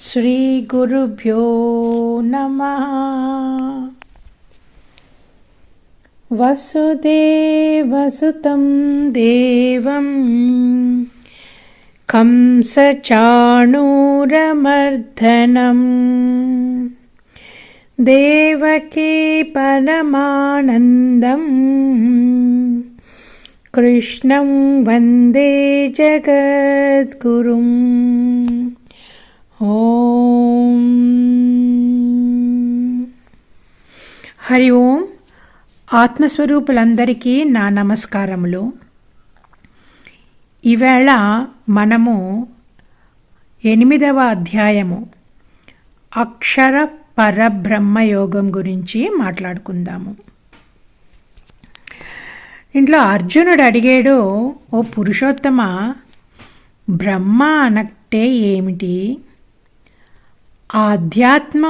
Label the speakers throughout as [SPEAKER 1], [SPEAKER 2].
[SPEAKER 1] श्रीगुरुभ्यो नमः। वसुदेवसुतं देवं कंसचाणूरमर्दनं देवकी परमानन्दं कृष्णं वन्दे जगद्गुरुम्। ఓం హరి ఓం. ఆత్మస్వరూపులందరికీ నా నమస్కారములు. ఈవేళ మనము 8వ అధ్యాయము అక్షర పరబ్రహ్మ యోగం గురించి మాట్లాడుకుందాము. ఇంట్లో అర్జునుడు అడిగాడు, ఓ పురుషోత్తమ, బ్రహ్మ అనట్టే ఏమిటి? ఆధ్యాత్మ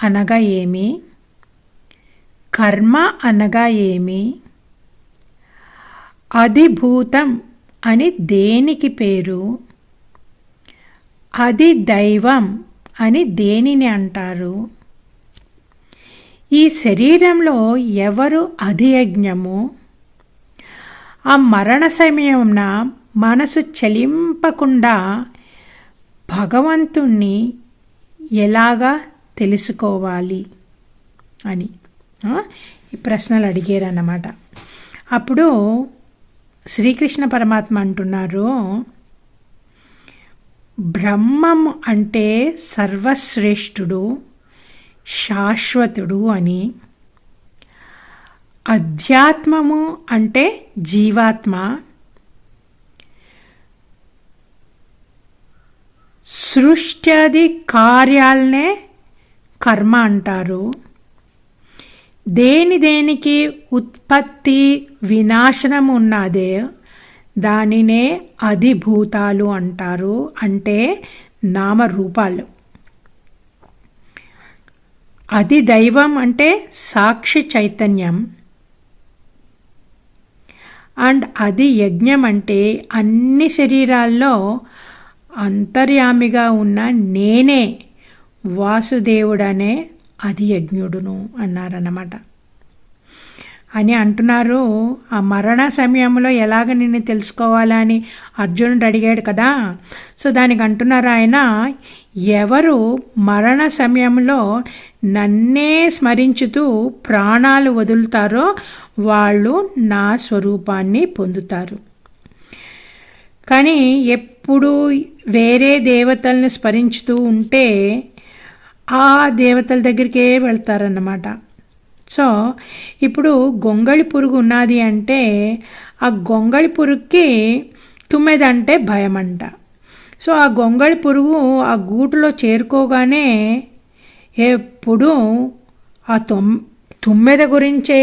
[SPEAKER 1] అనగా ఏమి? కర్మ అనగా ఏమి? అధిభూతం అని దేనికి పేరు? అది దైవం అని దేనిని అంటారు? ఈ శరీరంలో ఎవరు అధియజ్ఞము? ఆ మరణ సమయమున మనసు చలింపకుండా భగవంతుణ్ణి ఎలాగా తెలుసుకోవాలి అని ఈ ప్రశ్నలు అడిగారన్నమాట. అప్పుడు శ్రీకృష్ణ పరమాత్మ అంటున్నారు, బ్రహ్మం అంటే సర్వశ్రేష్ఠుడు, శాశ్వతుడు అని. అధ్యాత్మము అంటే జీవాత్మ. సృష్ట్యాది కార్యాలనే కర్మ అంటారు. దేనికి ఉత్పత్తి వినాశనం ఉన్నదే దానినే అధిభూతాలు అంటారు, అంటే నామరూపాలు. అది దైవం అంటే సాక్షి చైతన్యం. అండ్ అది యజ్ఞం అంటే అన్ని శరీరాల్లో అంతర్యామిగా ఉన్న నేనే వాసుదేవుడనే అది యజ్ఞుడును అన్నారన్నమాట. అని అంటున్నారు. ఆ మరణ సమయంలో ఎలాగ నిన్ను తెలుసుకోవాలని అర్జునుడు అడిగాడు కదా, సో దానికి అంటున్నారు ఆయన, ఎవరు మరణ సమయంలో నన్నే స్మరించుతూ ప్రాణాలు వదులుతారో వాళ్ళు నా స్వరూపాన్ని పొందుతారు. కానీ ఎప్పుడు వేరే దేవతల్ని స్మరించుతూ ఉంటే ఆ దేవతల దగ్గరికే వెళ్తారన్నమాట. సో ఇప్పుడు గొంగళి పురుగు ఉన్నది అంటే ఆ గొంగళి పురుగుకి తుమ్మెదంటే భయం అంట. సో ఆ గొంగళి పురుగు ఆ గూటులో చేరుకోగానే ఎప్పుడు ఆ తుమ్మెద గురించే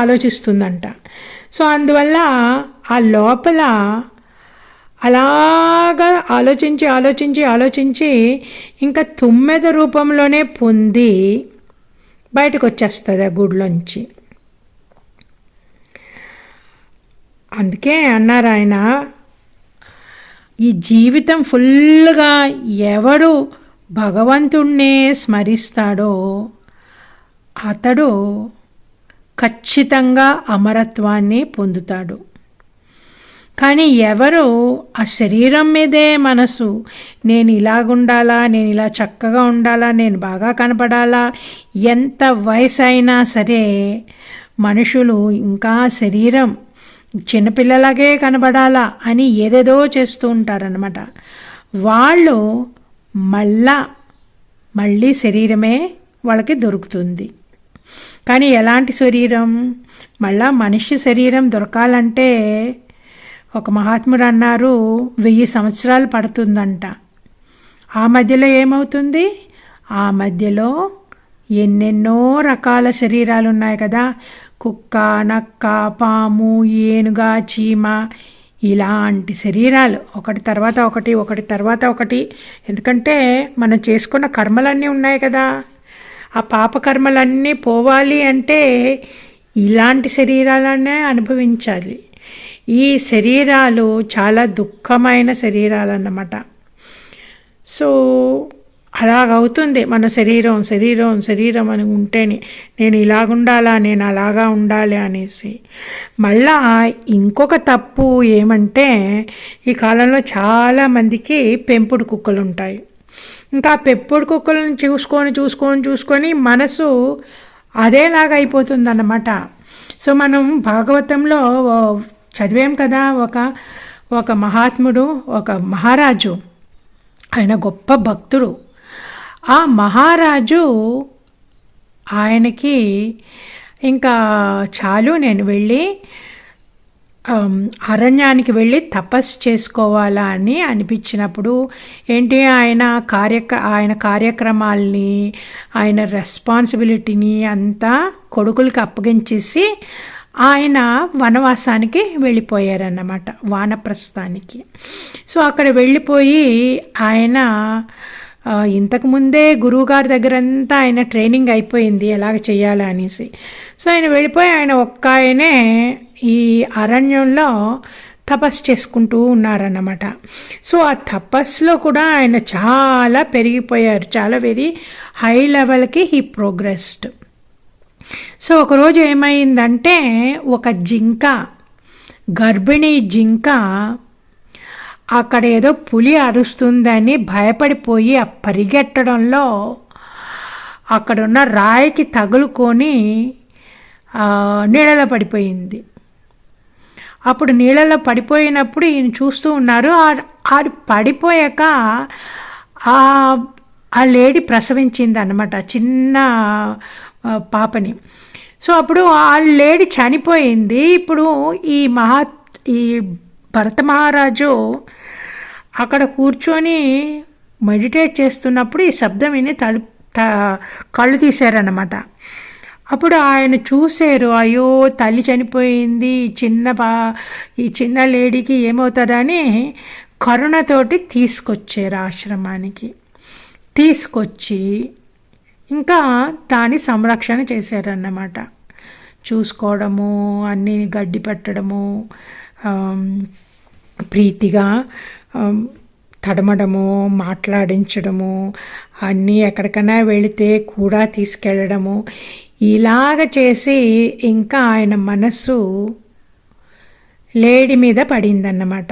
[SPEAKER 1] ఆలోచిస్తుందంట. సో అందువల్ల ఆ లోపల అలాగా ఆలోచించి ఇంకా తుమ్మెద రూపంలోనే పొంది బయటకు వచ్చేస్తుంది ఆ గుడిలోంచి. అందుకే అన్నారు ఆయన, ఈ జీవితం ఫుల్గా ఎవడు భగవంతుణ్ణే స్మరిస్తాడో అతడు ఖచ్చితంగా అమరత్వాన్ని పొందుతాడు. కానీ ఎవరు ఆ శరీరం మీదే మనసు, నేను ఇలాగుండాలా, నేను ఇలా చక్కగా ఉండాలా, నేను బాగా కనపడాలా, ఎంత వయసు అయినా సరే మనుషులు ఇంకా శరీరం చిన్నపిల్లలాగే కనబడాలా అని ఏదేదో చేస్తూ ఉంటారనమాట. వాళ్ళు మళ్ళీ శరీరమే వాళ్ళకి దొరుకుతుంది. కానీ ఎలాంటి శరీరం? మళ్ళా మనిషి శరీరం దొరకాలంటే ఒక మహాత్ముడు అన్నారు 1000 సంవత్సరాలు పడుతుందంట. ఆ మధ్యలో ఏమవుతుంది? ఆ మధ్యలో ఎన్నెన్నో రకాల శరీరాలు ఉన్నాయి కదా, కుక్క, నక్క, పాము, ఏనుగ, చీమ, ఇలాంటి శరీరాలు ఒకటి తర్వాత ఒకటి. ఎందుకంటే మనం చేసుకున్న కర్మలన్నీ ఉన్నాయి కదా, ఆ పాపకర్మలన్నీ పోవాలి అంటే ఇలాంటి శరీరాలనే అనుభవించాలి. ఈ శరీరాలు చాలా దుఃఖమైన శరీరాలు అన్నమాట. సో అలాగవుతుంది మన శరీరం శరీరం శరీరం అని ఉంటేనే, నేను ఇలాగుండాలా, నేను అలాగా ఉండాలి అనేసి. మళ్ళా ఇంకొక తప్పు ఏమంటే, ఈ కాలంలో చాలామందికి పెంపుడు కుక్కలు ఉంటాయి. ఇంకా పెంపుడు కుక్కలను చూసుకొని మనసు అదేలాగా అయిపోతుంది అన్నమాట. సో మనం భాగవతంలో చదివాం కదా, ఒక మహాత్ముడు, ఒక మహారాజు, ఆయన గొప్ప భక్తుడు. ఆ మహారాజు ఆయనకి ఇంకా చాలు, నేను వెళ్ళి అరణ్యానికి వెళ్ళి తపస్సు చేసుకోవాలా అని అనిపించినప్పుడు ఏంటి, ఆయన కార్యక్రమాల్ని, ఆయన రెస్పాన్సిబిలిటీని అంతా కొడుకులకి అప్పగించేసి ఆయన వనవాసానికి వెళ్ళిపోయారన్నమాట, వానప్రస్థానికి. సో అక్కడ వెళ్ళిపోయి ఆయన ఇంతకుముందే గురువుగారి దగ్గరంతా ఆయన ట్రైనింగ్ అయిపోయింది ఎలాగ చేయాలి అనేసి. సో ఆయన వెళ్ళిపోయి ఆయనే ఈ అరణ్యంలో తపస్సు చేసుకుంటూ ఉన్నారన్నమాట. సో ఆ తపస్సులో కూడా ఆయన చాలా పెరిగిపోయారు, చాలా వెరీ హై లెవెల్కి హీ ప్రోగ్రెస్డ్. సో ఒకరోజు ఏమైందంటే, ఒక జింక, గర్భిణీ జింక అక్కడ ఏదో పులి అరుస్తుందని భయపడిపోయి ఆ పరిగెట్టడంలో అక్కడున్న రాయికి తగులుకొని నీళ్ళలో పడిపోయింది. అప్పుడు నీళ్ళలో పడిపోయినప్పుడు ఈయన చూస్తూ ఉన్నారు. అది పడిపోయాక ఆ లేడీ ప్రసవించింది అన్నమాట, చిన్న పాపని. సో అప్పుడు ఆ లేడీ చనిపోయింది. ఇప్పుడు ఈ భరత మహారాజు అక్కడ కూర్చొని మెడిటేట్ చేస్తున్నప్పుడు ఈ శబ్దం విని కళ్ళు తీశారన్నమాట. అప్పుడు ఆయన చూశారు, అయ్యో తల్లి చనిపోయింది, ఈ చిన్న లేడీకి ఏమవుతుందని కరుణతోటి తీసుకొచ్చారు ఆశ్రమానికి. తీసుకొచ్చి ఇంకా దాని సంరక్షణ చేశారన్నమాట. చూసుకోవడము, అన్నీ గడ్డి పెట్టడము, ప్రీతిగా తడమడము, మాట్లాడించడము, అన్నీ ఎక్కడికైనా వెళితే కూడా తీసుకెళ్ళడము, ఇలాగ చేసి ఇంకా ఆయన మనస్సు లేడీ మీద పడిందన్నమాట.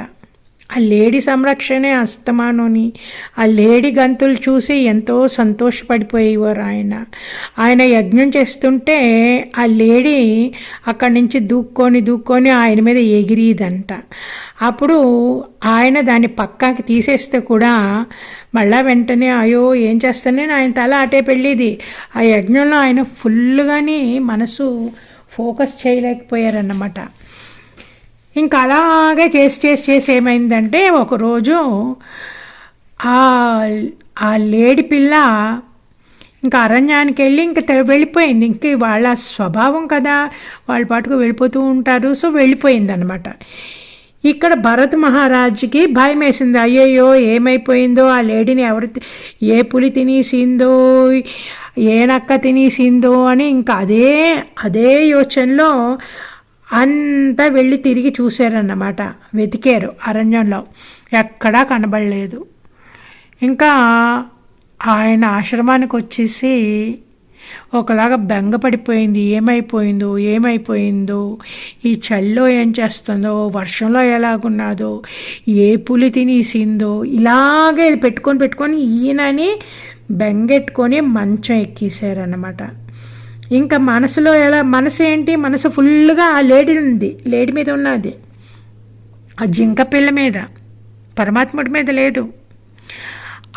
[SPEAKER 1] ఆ లేడీ సంరక్షణే అస్తమానోని. ఆ లేడీ గంతులు చూసి ఎంతో సంతోషపడిపోయేవారు ఆయన యజ్ఞం చేస్తుంటే ఆ లేడీ అక్కడి నుంచి దూక్కొని ఆయన మీద ఎగిరిదంట. అప్పుడు ఆయన దాన్ని పక్కాకి తీసేస్తే కూడా మళ్ళా వెంటనే అయ్యో ఏం చేస్తానే ఆయన తల అటే పెళ్ళిది. ఆ యజ్ఞంలో ఆయన ఫుల్గాని మనసు ఫోకస్ చేయలేకపోయారన్నమాట. ఇంకా అలాగే చేసి ఏమైందంటే, ఒకరోజు ఆ లేడి పిల్ల ఇంకా అరణ్యానికి వెళ్ళి వెళ్ళిపోయింది. ఇంక వాళ్ళ స్వభావం కదా, వాళ్ళ పాటుకు వెళ్ళిపోతూ ఉంటారు. సో వెళ్ళిపోయింది అనమాట. ఇక్కడ భరత్ మహారాజుకి భయం వేసింది, అయ్యయ్యో ఏమైపోయిందో, ఆ లేడీని ఏ పులి తినేసిందో, ఏ నక్క తినేసిందో అని ఇంకా అదే యోచనలో అంతా వెళ్ళి తిరిగి చూశారన్నమాట. వెతికారు అరణ్యంలో, ఎక్కడా కనబడలేదు. ఇంకా ఆయన ఆశ్రమానికి వచ్చేసి ఒకలాగా బెంగపడిపోయింది, ఏమైపోయిందో, ఈ చలిలో ఏం చేస్తుందో, వర్షంలో ఎలాగున్నదో, ఏ పులి తినేసిందో, ఇలాగే పెట్టుకొని ఈయనని బెంగెట్టుకొని మంచం ఎక్కేశారన్నమాట. ఇంకా మనసు ఫుల్గా ఆ లేడీ మీద ఉన్నది, ఆ జింక పిల్ల మీద, పరమాత్ముడి మీద లేదు.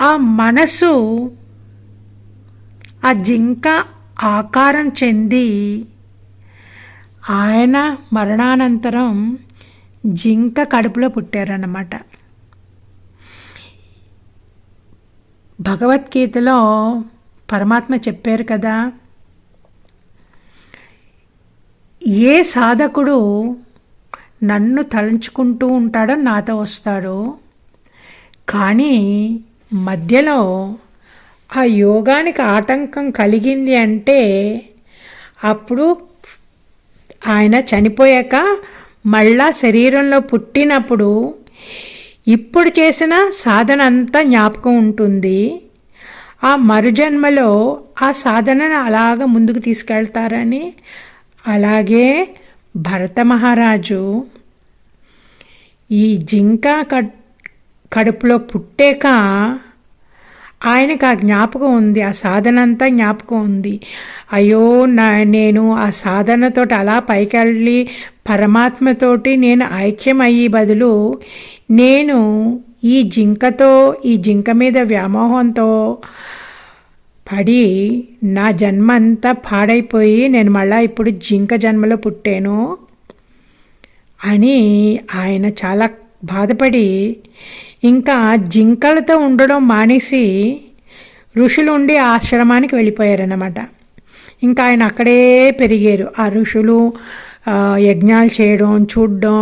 [SPEAKER 1] ఆ మనసు ఆ జింక ఆకారం చెంది ఆయన మరణానంతరం జింక కడుపులో పుట్టారన్నమాట. భగవద్గీతలో పరమాత్మ చెప్పారు కదా, ఏ సాధకుడు నన్ను తలంచుకుంటూ ఉంటాడో నాతో వస్తాడో, కానీ మధ్యలో ఆ యోగానికి ఆటంకం కలిగింది అంటే అప్పుడు ఆయన చనిపోయాక మళ్ళా శరీరంలో పుట్టినప్పుడు ఇప్పుడు చేసిన సాధన అంతా జ్ఞాపకం ఉంటుంది. ఆ మరుజన్మలో ఆ సాధనను అలాగ ముందుకు తీసుకెళ్తారని. అలాగే భరత మహారాజు ఈ జింక కడుపులో పుట్టాక ఆయనకు ఆ జ్ఞాపకం ఉంది, ఆ సాధన అంతా జ్ఞాపకం ఉంది. అయ్యో నేను ఆ సాధనతో అలా పైకెళ్ళి పరమాత్మతోటి నేను ఐక్యం అయ్యి బదులు నేను ఈ జింక మీద వ్యామోహంతో పడి నా జన్మ అంతా పాడైపోయి నేను మళ్ళా ఇప్పుడు జింక జన్మలో పుట్టాను అని ఆయన చాలా బాధపడి ఇంకా జింకలతో ఉండడం మానేసి ఋషులు ఉండి ఆశ్రమానికి వెళ్ళిపోయారన్నమాట. ఇంకా ఆయన అక్కడే పెరిగారు. ఆ ఋషులు యజ్ఞాలు చేయడం చూడడం,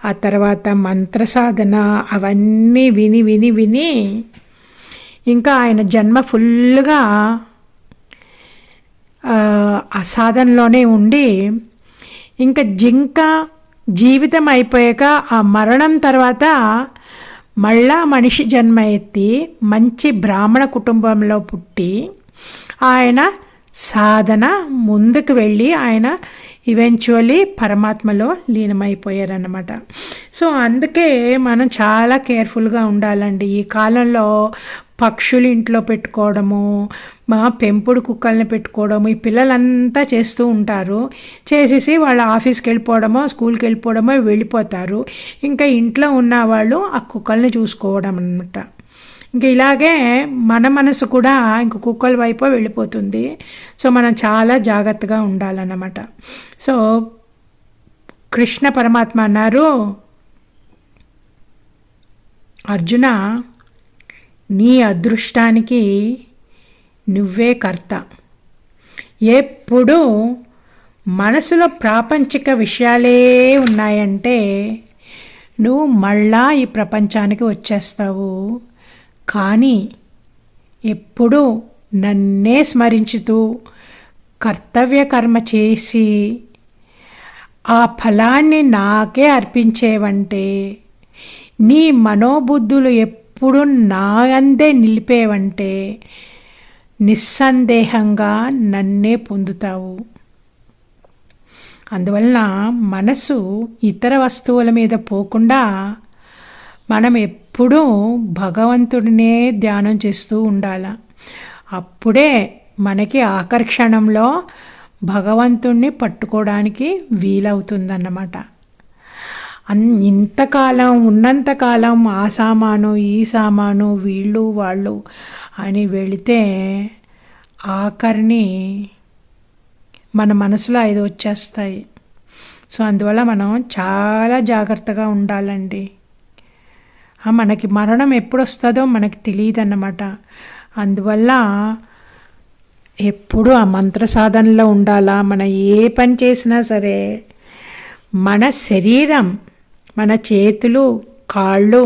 [SPEAKER 1] ఆ తర్వాత మంత్ర సాధన అవన్నీ విని విని విని ఇంకా ఆయన జన్మ ఫుల్గా ఆ సాధనలోనే ఉండి ఇంకా జింక జీవితం అయిపోయాక ఆ మరణం తర్వాత మళ్ళా మనిషి జన్మ ఎత్తి మంచి బ్రాహ్మణ కుటుంబంలో పుట్టి ఆయన సాధన ముందుకు వెళ్ళి ఆయన ఈవెన్చువల్లీ పరమాత్మలో లీనమైపోయారన్నమాట. సో అందుకే మనం చాలా కేర్ఫుల్గా ఉండాలండి. ఈ కాలంలో పక్షులు ఇంట్లో పెట్టుకోవడము, మా పెంపుడు కుక్కల్ని పెట్టుకోవడము ఈ పిల్లలంతా చేస్తూ ఉంటారు. చేసేసి వాళ్ళ ఆఫీస్కి వెళ్ళిపోవడమో స్కూల్కి వెళ్ళిపోవడమో వెళ్ళిపోతారు. ఇంకా ఇంట్లో ఉన్నవాళ్ళు ఆ కుక్కల్ని చూసుకోవడం అన్నమాట. ఇంకా ఇలాగే మన మనసు కూడా ఇంక కుక్కల వైపు వెళ్ళిపోతుంది. సో మనం చాలా జాగ్రత్తగా ఉండాలన్నమాట. సో కృష్ణ పరమాత్మ అన్నారు, అర్జున నీ అదృష్టానికి నువ్వే కర్త. ఎప్పుడు మనసులో ప్రాపంచిక విషయాలే ఉన్నాయంటే నువ్వు మళ్ళా ఈ ప్రపంచానికి వచ్చేస్తావు. కానీ ఎప్పుడు నన్నే స్మరించుతూ కర్తవ్య కర్మ చేసి ఆ ఫలాన్ని నాకే అర్పించేవంటే, నీ మనోబుద్ధులు ఎప్పుడు నా అందే నిలిపేవంటే నిస్సందేహంగా నన్నే పొందుతావు. అందువలన మనసు ఇతర వస్తువుల మీద పోకుండా మనం ఎప్పుడూ భగవంతుడినే ధ్యానం చేస్తూ ఉండాల. అప్పుడే మనకి ఆకర్షణంలో భగవంతుణ్ణి పట్టుకోవడానికి వీలవుతుందన్నమాట. ఇంతకాలం ఉన్నంతకాలం ఆ సామాను ఈ సామాను వీళ్ళు వాళ్ళు అని వెళితే ఆఖరిని మన మనసులో 5 వచ్చేస్తాయి. సో అందువల్ల మనం చాలా జాగ్రత్తగా ఉండాలండి. మనకి మరణం ఎప్పుడు వస్తుందో మనకి తెలియదు అన్నమాట. అందువల్ల ఎప్పుడు ఆ మంత్ర సాధనలో ఉండాలా. మనం ఏ పని చేసినా సరే మన శరీరం, మన చేతులు కాళ్ళు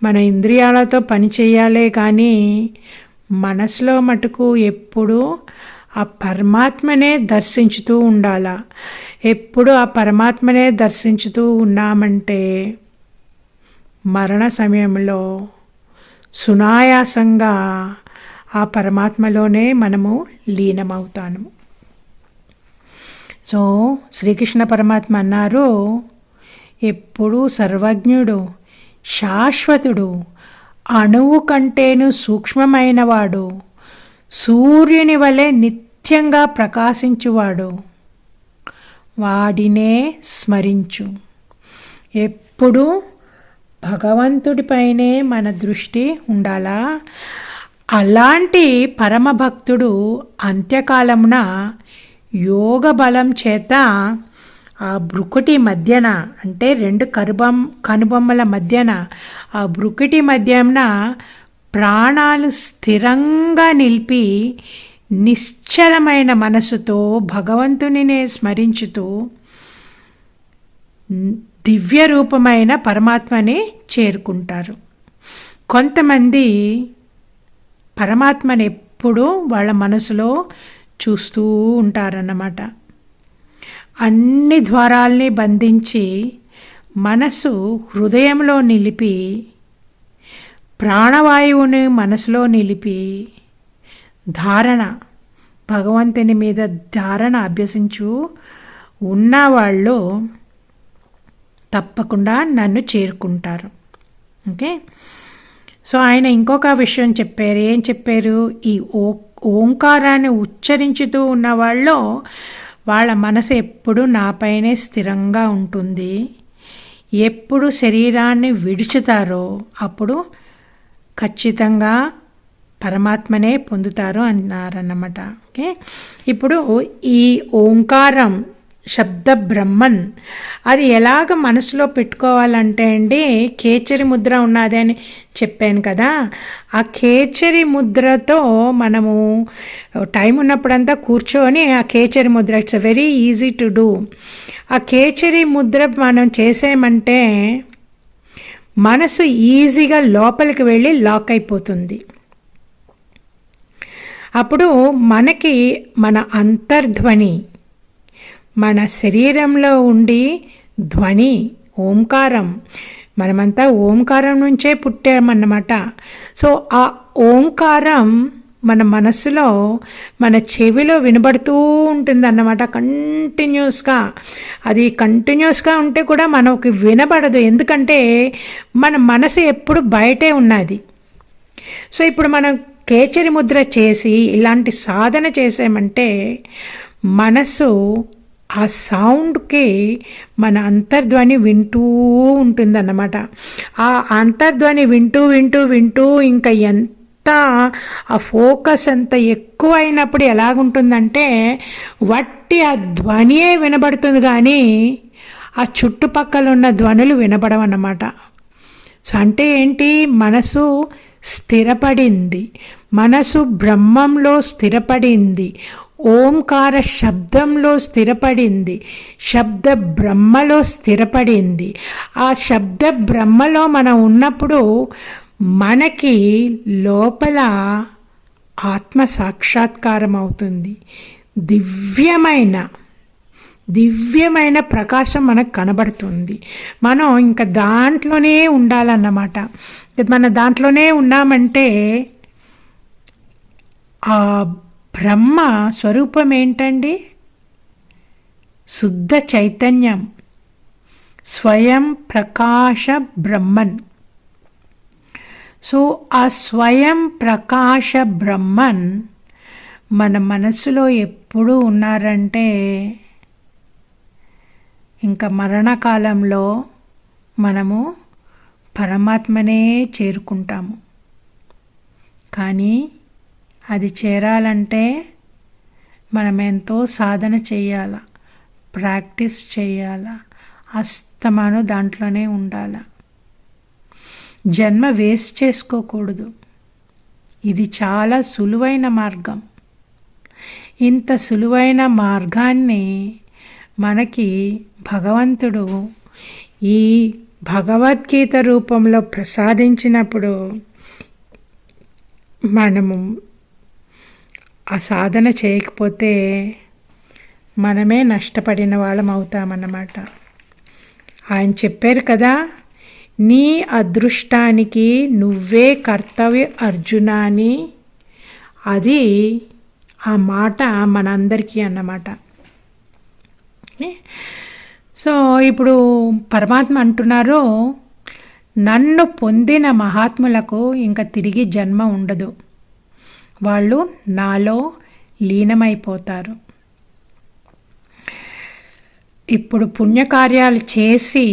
[SPEAKER 1] మన ఇంద్రియాలతో పని చేయాలే కానీ మనసులో మటుకు ఎప్పుడు ఆ పరమాత్మనే దర్శించుతూ ఉండాలా. ఎప్పుడు ఆ పరమాత్మనే దర్శించుతూ ఉన్నామంటే మరణ సమయంలో సునాయాసంగా ఆ పరమాత్మలోనే మనము లీనమవుతాము. సో శ్రీకృష్ణ పరమాత్మ అన్నారు, ఎప్పుడూ సర్వజ్ఞుడు, శాశ్వతుడు, అణువు కంటేను సూక్ష్మమైనవాడు, సూర్యుని వలె నిత్యంగా ప్రకాశించువాడు, వాడినే స్మరించు. ఎప్పుడూ భగవంతుడిపైనే మన దృష్టి ఉండాలా. అలాంటి పరమభక్తుడు అంత్యకాలమున యోగ బలం చేత ఆ బ్రుకుటి మధ్యన, అంటే 2 కనుబొమ్మల మధ్యన, ఆ బ్రుకుటి మధ్యన ప్రాణాలు స్థిరంగా నిలిపి నిశ్చలమైన మనసుతో భగవంతునినే స్మరించుతూ దివ్య రూపమైన పరమాత్మని చేరుకుంటారు. కొంతమంది పరమాత్మని ఎప్పుడూ వాళ్ళ మనసులో చూస్తూ ఉంటారన్నమాట. అన్ని ద్వారాల్ని బంధించి మనసు హృదయంలో నిలిపి ప్రాణవాయువుని మనసులో నిలిపి ధారణ, భగవంతుని మీద ధారణ అభ్యసించు ఉన్నవాళ్ళు తప్పకుండా నన్ను చేరుకుంటారు. ఓకే. సో ఆయన ఇంకొక విషయం చెప్పారు. ఏం చెప్పారు? ఈ ఓంకారాన్ని ఉచ్చరించుతూ ఉన్న వాళ్ళు వాళ్ళ మనసు ఎప్పుడు నాపైనే స్థిరంగా ఉంటుంది. ఎప్పుడు శరీరాన్ని విడుచుతారో అప్పుడు ఖచ్చితంగా పరమాత్మనే పొందుతారు అన్నారన్నమాట. ఓకే. ఇప్పుడు ఈ ఓంకారం శబ్ద బ్రహ్మన్ అది ఎలాగ మనసులో పెట్టుకోవాలంటే అండి, కేచరి ముద్ర ఉన్నది అని చెప్పాను కదా, ఆ కేచరి ముద్రతో మనము టైం ఉన్నప్పుడంతా కూర్చొని ఆ కేచరి Mudra, it's very easy to do. ఆ కేచరి ముద్ర మనం చేసేమంటే మనసు ఈజీగా లోపలికి వెళ్ళి లాక్ అయిపోతుంది. అప్పుడు మనకి మన అంతర్ధ్వని, మన శరీరంలో ఉండి ధ్వని ఓంకారం, మనమంతా ఓంకారం నుంచే పుట్టామన్నమాట. సో ఆ ఓంకారం మన మనసులో, మన చెవిలో వినబడుతూ ఉంటుందన్నమాట కంటిన్యూస్గా. అది కంటిన్యూస్గా ఉంటే కూడా మనకి వినబడదు, ఎందుకంటే మన మనసు ఎప్పుడు బయటే ఉన్నది. సో ఇప్పుడు మనం కేచరి ముద్ర చేసి ఇలాంటి సాధన చేసామంటే మనసు ఆ సౌండ్కి మన అంతర్ధ్వని వింటూ ఉంటుందన్నమాట. ఆ అంతర్ధ్వని వింటూ వింటూ వింటూ ఇంకా ఎంత ఆ ఫోకస్ అంత ఎక్కువ అయినప్పుడు ఎలాగుంటుందంటే వట్టి ఆ ధ్వనియే వినబడుతుంది, కానీ ఆ చుట్టుపక్కల ఉన్న ధ్వనులు వినబడవన్నమాట. సో అంటే ఏంటి? మనసు స్థిరపడింది, మనసు బ్రహ్మంలో స్థిరపడింది, ఓంకార శబ్దంలో స్థిరపడింది, శబ్ద బ్రహ్మలో స్థిరపడింది. ఆ శబ్ద బ్రహ్మలో మనం ఉన్నప్పుడు మనకి లోపల ఆత్మ సాక్షాత్కారం అవుతుంది. దివ్యమైన ప్రకాశం మనకు కనబడుతుంది. మనం ఇంకా దాంట్లోనే ఉండాలన్నమాట. మన దాంట్లోనే ఉన్నామంటే ఆ బ్రహ్మ స్వరూపం ఏంటండి? శుద్ధ చైతన్యం, స్వయం ప్రకాశ బ్రహ్మన్. సో ఆ స్వయం ప్రకాశ బ్రహ్మన్ మన మనసులో ఎప్పుడూ ఉన్నారంటే ఇంకా మరణకాలంలో మనము పరమాత్మనే చేరుకుంటాము. కానీ అది చేరాలంటే మనం ఎంతో సాధన చేయాల, ప్రాక్టీస్ చేయాల, అస్తమాను దాంట్లోనే ఉండాల. జన్మ వేస్ట్ చేసుకోకూడదు. ఇది చాలా సులువైన మార్గం. ఇంత సులువైన మార్గాన్ని మనకి భగవంతుడు ఈ భగవద్గీత రూపంలో ప్రసాదించినప్పుడు మనము ఆ సాధన చేయకపోతే మనమే నష్టపడిన వాళ్ళం అవుతామన్నమాట. ఆయన చెప్పారు కదా, నీ అదృష్టానికి నువ్వే కర్తవ్య అర్జున అని. అది ఆ మాట మనందరికీ అన్నమాట. సో ఇప్పుడు పరమాత్మ అంటున్నారు, నన్ను పొందిన మహాత్ములకు ఇంకా తిరిగి జన్మ ఉండదు, వాళ్ళు నాలో లీనమైపోతారు. ఇప్పుడు పుణ్యకార్యాలు చేసి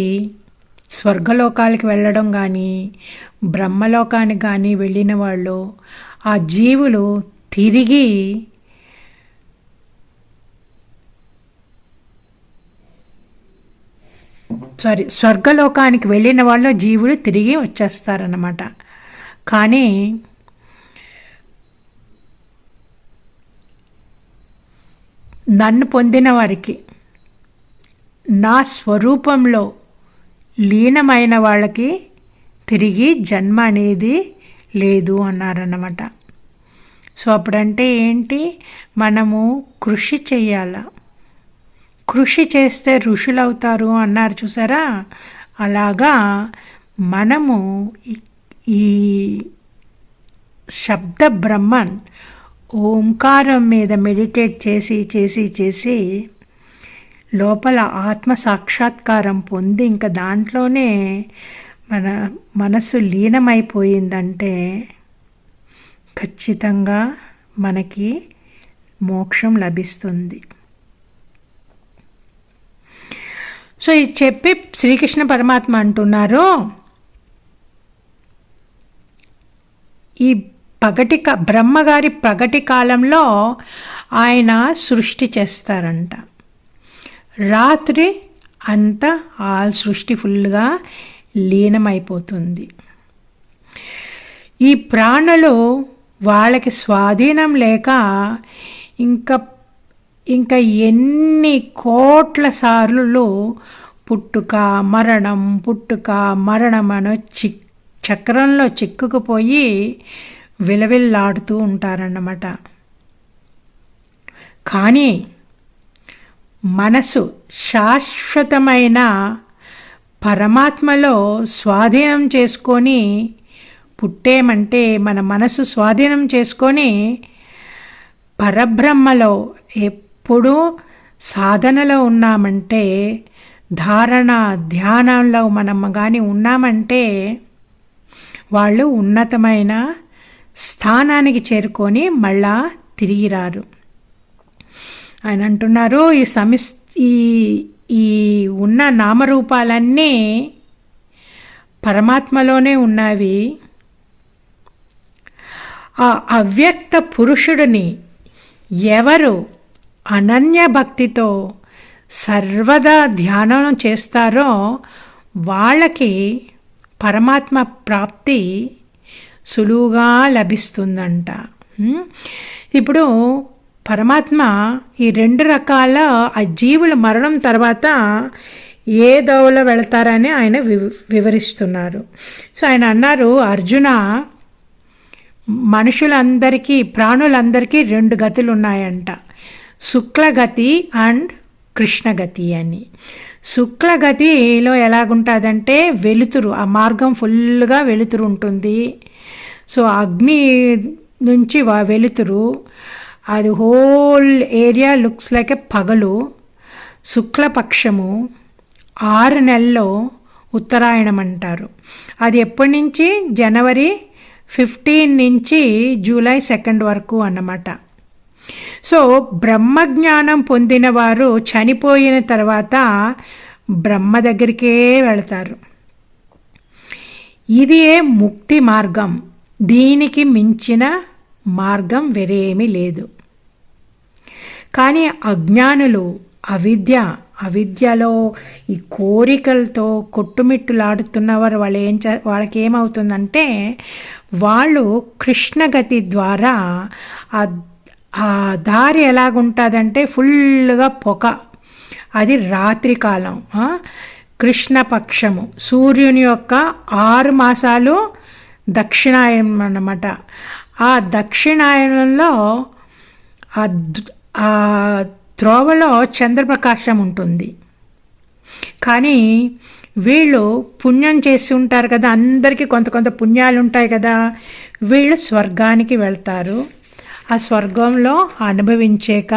[SPEAKER 1] స్వర్గలోకాలకి వెళ్ళడం కానీ బ్రహ్మలోకానికి కానీ వెళ్ళిన వాళ్ళు, ఆ జీవులు తిరిగి స్వర్గలోకానికి వెళ్ళిన వాళ్ళు జీవులు తిరిగి వచ్చేస్తారన్నమాట. కానీ నన్ను పొందిన వారికి, నా స్వరూపంలో లీనమైన వాళ్ళకి తిరిగి జన్మ అనేది లేదు అన్నారన్నమాట. సో అప్పుడంటే ఏంటి? మనము కృషి చేయాల. కృషి చేస్తే ఋషులు అవుతారు అన్నారు చూసారా? అలాగా మనము ఈ శబ్ద బ్రహ్మన్ ఓంకారం మీద మెడిటేట్ చేసి చేసి చేసి లోపల ఆత్మ సాక్షాత్కారం పొంది ఇంకా దాంట్లోనే మన మనస్సు లీనమైపోయిందంటే ఖచ్చితంగా మనకి మోక్షం లభిస్తుంది. సో ఇది చెప్పి శ్రీకృష్ణ పరమాత్మ అంటున్నారు, ఈ బ్రహ్మగారి పగటి కాలంలో ఆయన సృష్టి చేస్తారంట. రాత్రి అంతా ఆ సృష్టి ఫుల్గా లీనమైపోతుంది. ఈ ప్రాణులు వాళ్ళకి స్వాధీనం లేక ఇంకా ఎన్ని కోట్ల సార్లు పుట్టుక మరణం అనే చక్రంలో చిక్కుకుపోయి విలవిల్లాడుతూ ఉంటారన్నమాట. కానీ మనసు శాశ్వతమైన పరమాత్మలో స్వాధీనం చేసుకొని పుట్టేమంటే, మన మనసు స్వాధీనం చేసుకొని పరబ్రహ్మలో ఎప్పుడూ సాధనలో ఉన్నామంటే, ధారణ ధ్యానంలో మనం కానీ ఉన్నామంటే వాళ్ళు ఉన్నతమైన స్థానానికి చేరుకొని మళ్ళా తిరిగి రారు. ఆయన అంటున్నారు, ఈ ఉన్న నామరూపాలన్నీ పరమాత్మలోనే ఉన్నవి. ఆ అవ్యక్త పురుషుడిని ఎవరు అనన్య భక్తితో సర్వదా ధ్యానం చేస్తారో వాళ్ళకి పరమాత్మ ప్రాప్తి సులువుగా లభిస్తుందంట. ఇప్పుడు పరమాత్మ ఈ 2 రకాల ఆ జీవుల మరణం తర్వాత ఏ దోవలో వెళతారని ఆయన వివరిస్తున్నారు. సో ఆయన అన్నారు, అర్జున, మనుషులందరికీ ప్రాణులందరికీ 2 గతులు ఉన్నాయంట, శుక్లగతి అండ్ కృష్ణగతి అని. శుక్లగతిలో ఎలాగుంటుందంటే వెలుతురు, ఆ మార్గం ఫుల్గా వెలుతురు ఉంటుంది. సో అగ్ని నుంచి వెలుతురు, అది hole area looks like a పగలు. శుక్లపక్షము 6 నెలల్లో ఉత్తరాయణం అంటారు. అది ఎప్పటి నుంచి? జనవరి 15 నుంచి జూలై 2 వరకు అన్నమాట. సో బ్రహ్మజ్ఞానం పొందిన వారు చనిపోయిన తర్వాత బ్రహ్మ దగ్గరికే వెళతారు. ఇదే ముక్తి మార్గం. దీనికి మించిన మార్గం వేరేమీ లేదు. కానీ అజ్ఞానులు అవిద్యలో ఈ కోరికలతో కొట్టుమిట్టులాడుతున్నవారు వాళ్ళకి ఏమవుతుందంటే, వాళ్ళు కృష్ణగతి ద్వారా ఆ దారి ఎలాగుంటుందంటే ఫుల్గా పొగ. అది రాత్రికాలం, కృష్ణపక్షము, సూర్యుని యొక్క 6 మాసాలు దక్షిణాయనం అన్నమాట. ఆ దక్షిణాయనంలో ఆ త్రోవలో చంద్రప్రకాశం ఉంటుంది. కానీ వీళ్ళు పుణ్యం చేసి ఉంటారు కదా, అందరికీ కొంత పుణ్యాలు ఉంటాయి కదా, వీళ్ళు స్వర్గానికి వెళ్తారు. ఆ స్వర్గంలో అనుభవించాక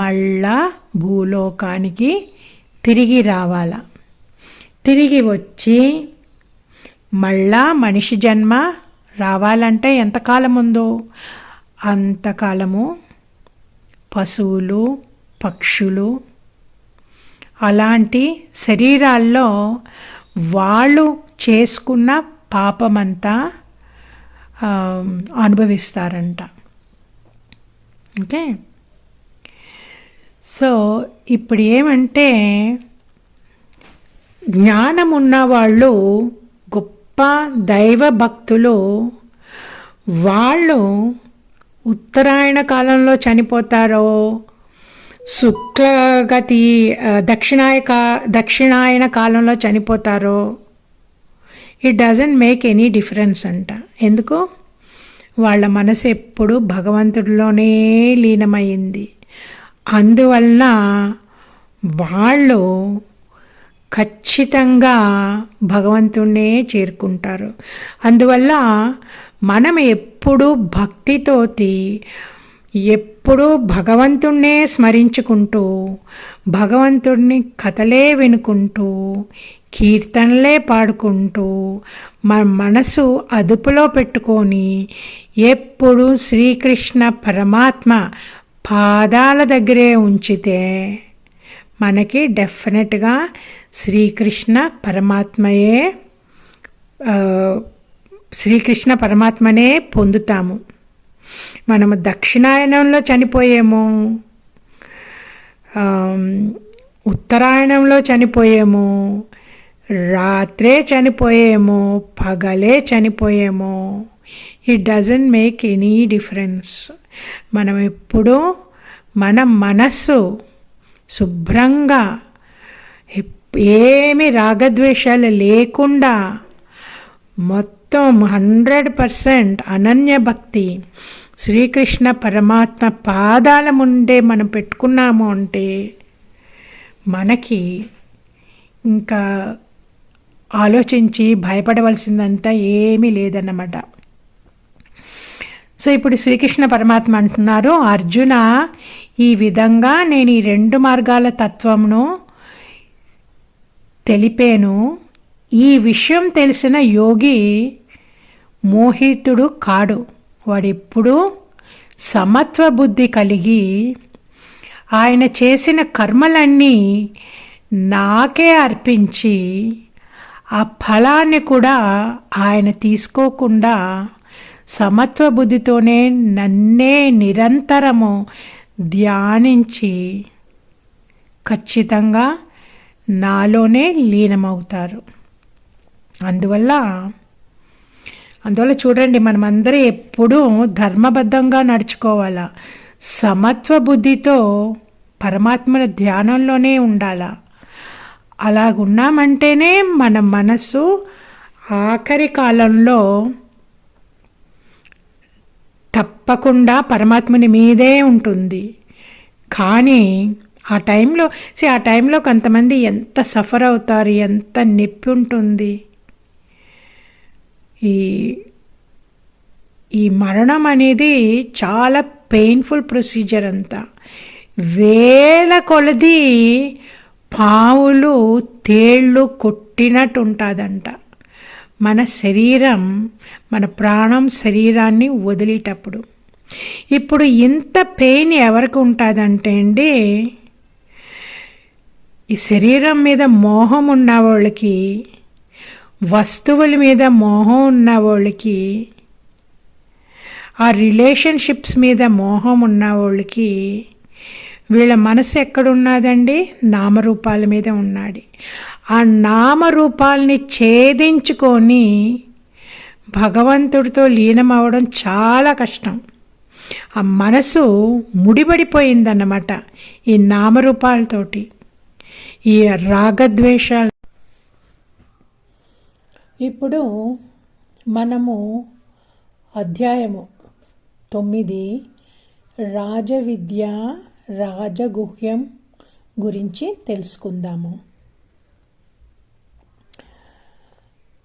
[SPEAKER 1] మళ్ళా భూలోకానికి తిరిగి రావాల. తిరిగి వచ్చి మళ్ళా మనిషి జన్మ రావాలంటే ఎంతకాలం ఉందో అంతకాలము పశువులు, పక్షులు అలాంటి శరీరాల్లో వాళ్ళు చేసుకున్న పాపమంతా అనుభవిస్తారంట. ఓకే, సో ఇప్పుడు ఏమంటే, జ్ఞానం ఉన్నవాళ్ళు, గొప్ప దైవ భక్తులు, వాళ్ళు ఉత్తరాయణ కాలంలో చనిపోతారో, శుక్లగతి దక్షిణాయన కాలంలో చనిపోతారో, it doesn't make any difference అంట. ఎందుకు? వాళ్ళ మనసు ఎప్పుడు భగవంతుడిలోనే లీనమైంది. అందువలన వాళ్ళు ఖచ్చితంగా భగవంతుడినే చేరుకుంటారు. అందువల్ల మనం ఎప్పుడు భక్తితోటి ఎప్పుడూ భగవంతుణ్ణే స్మరించుకుంటూ భగవంతుడిని కథలే వినుకుంటూ కీర్తనలే పాడుకుంటూ మన మనసు అదుపులో పెట్టుకొని ఎప్పుడు శ్రీకృష్ణ పరమాత్మ పాదాల దగ్గరే ఉంచితే మనకి డెఫినెట్గా శ్రీకృష్ణ పరమాత్మనే పొందుతాము. మనము దక్షిణాయనంలో చనిపోయేమో, ఉత్తరాయణంలో చనిపోయేమో, రాత్రే చనిపోయేమో, పగలే చనిపోయేమో, it doesn't make any difference. మనం ఎప్పుడూ మన మనస్సు శుభ్రంగా ఏమి రాగద్వేషాలు లేకుండా మొత్తం 100% అనన్య భక్తి శ్రీకృష్ణ పరమాత్మ పాదాల ముందే మనం పెట్టుకున్నాము అంటే మనకి ఇంకా ఆలోచించి భయపడవలసిందంతా ఏమీ లేదన్నమాట. సో ఇప్పుడు శ్రీకృష్ణ పరమాత్మ అంటున్నారు, అర్జున, ఈ విధంగా నేను ఈ 2 మార్గాల తత్వమును తెలిపాను. ఈ విషయం తెలిసిన యోగి మోహితుడు కాడు. వాడెప్పుడూ సమత్వ బుద్ధి కలిగి ఆయన చేసిన కర్మలన్నీ నాకే అర్పించి ఆ ఫలాన్ని కూడా ఆయన తీసుకోకుండా సమత్వ బుద్ధితోనే నన్నే నిరంతరము ధ్యానించి ఖచ్చితంగా నాలోనే లీనమవుతారు. అందువల్ల చూడండి, మనమందరం ఎప్పుడూ ధర్మబద్ధంగా నడుచుకోవాలా, సమత్వ బుద్ధితో పరమాత్మల ధ్యానంలోనే ఉండాలా. అలాగున్నామంటేనే మన మనసు ఆఖరి కాలంలో తప్పకుండా పరమాత్మని మీదే ఉంటుంది. కానీ ఆ టైంలో కొంతమంది ఎంత సఫర్ అవుతారు, ఎంత నొప్పి ఉంటుంది. ఈ మరణం అనేది చాలా పెయిన్ఫుల్ ప్రొసీజర్. అంతా వేల కొలది పావులు తేళ్ళు కొట్టినట్టు ఉంటుందంట మన శరీరం, మన ప్రాణం శరీరాన్ని వదిలేటప్పుడు. ఇప్పుడు ఇంత పెయిన్ ఎవరికి ఉంటుందంటే అండి, ఈ శరీరం మీద మోహం ఉన్న వాళ్ళకి, వస్తువుల మీద మోహం ఉన్న వాళ్ళకి, ఆ రిలేషన్షిప్స్ మీద మోహం ఉన్న వాళ్ళకి, వీళ్ళ మనసు ఎక్కడున్నదండి? నామరూపాల మీద ఉన్నాడు. ఆ నామరూపాలని ఛేదించుకొని భగవంతుడితో లీనమవడం చాలా కష్టం. ఆ మనసు ముడిపడిపోయిందన్నమాట ఈ నామరూపాలతోటి, ఈ రాగద్వేషాలు. ఇప్పుడు మనము అధ్యాయము 9 రాజవిద్య రాజగుహ్యం గురించి తెలుసుకుందాము.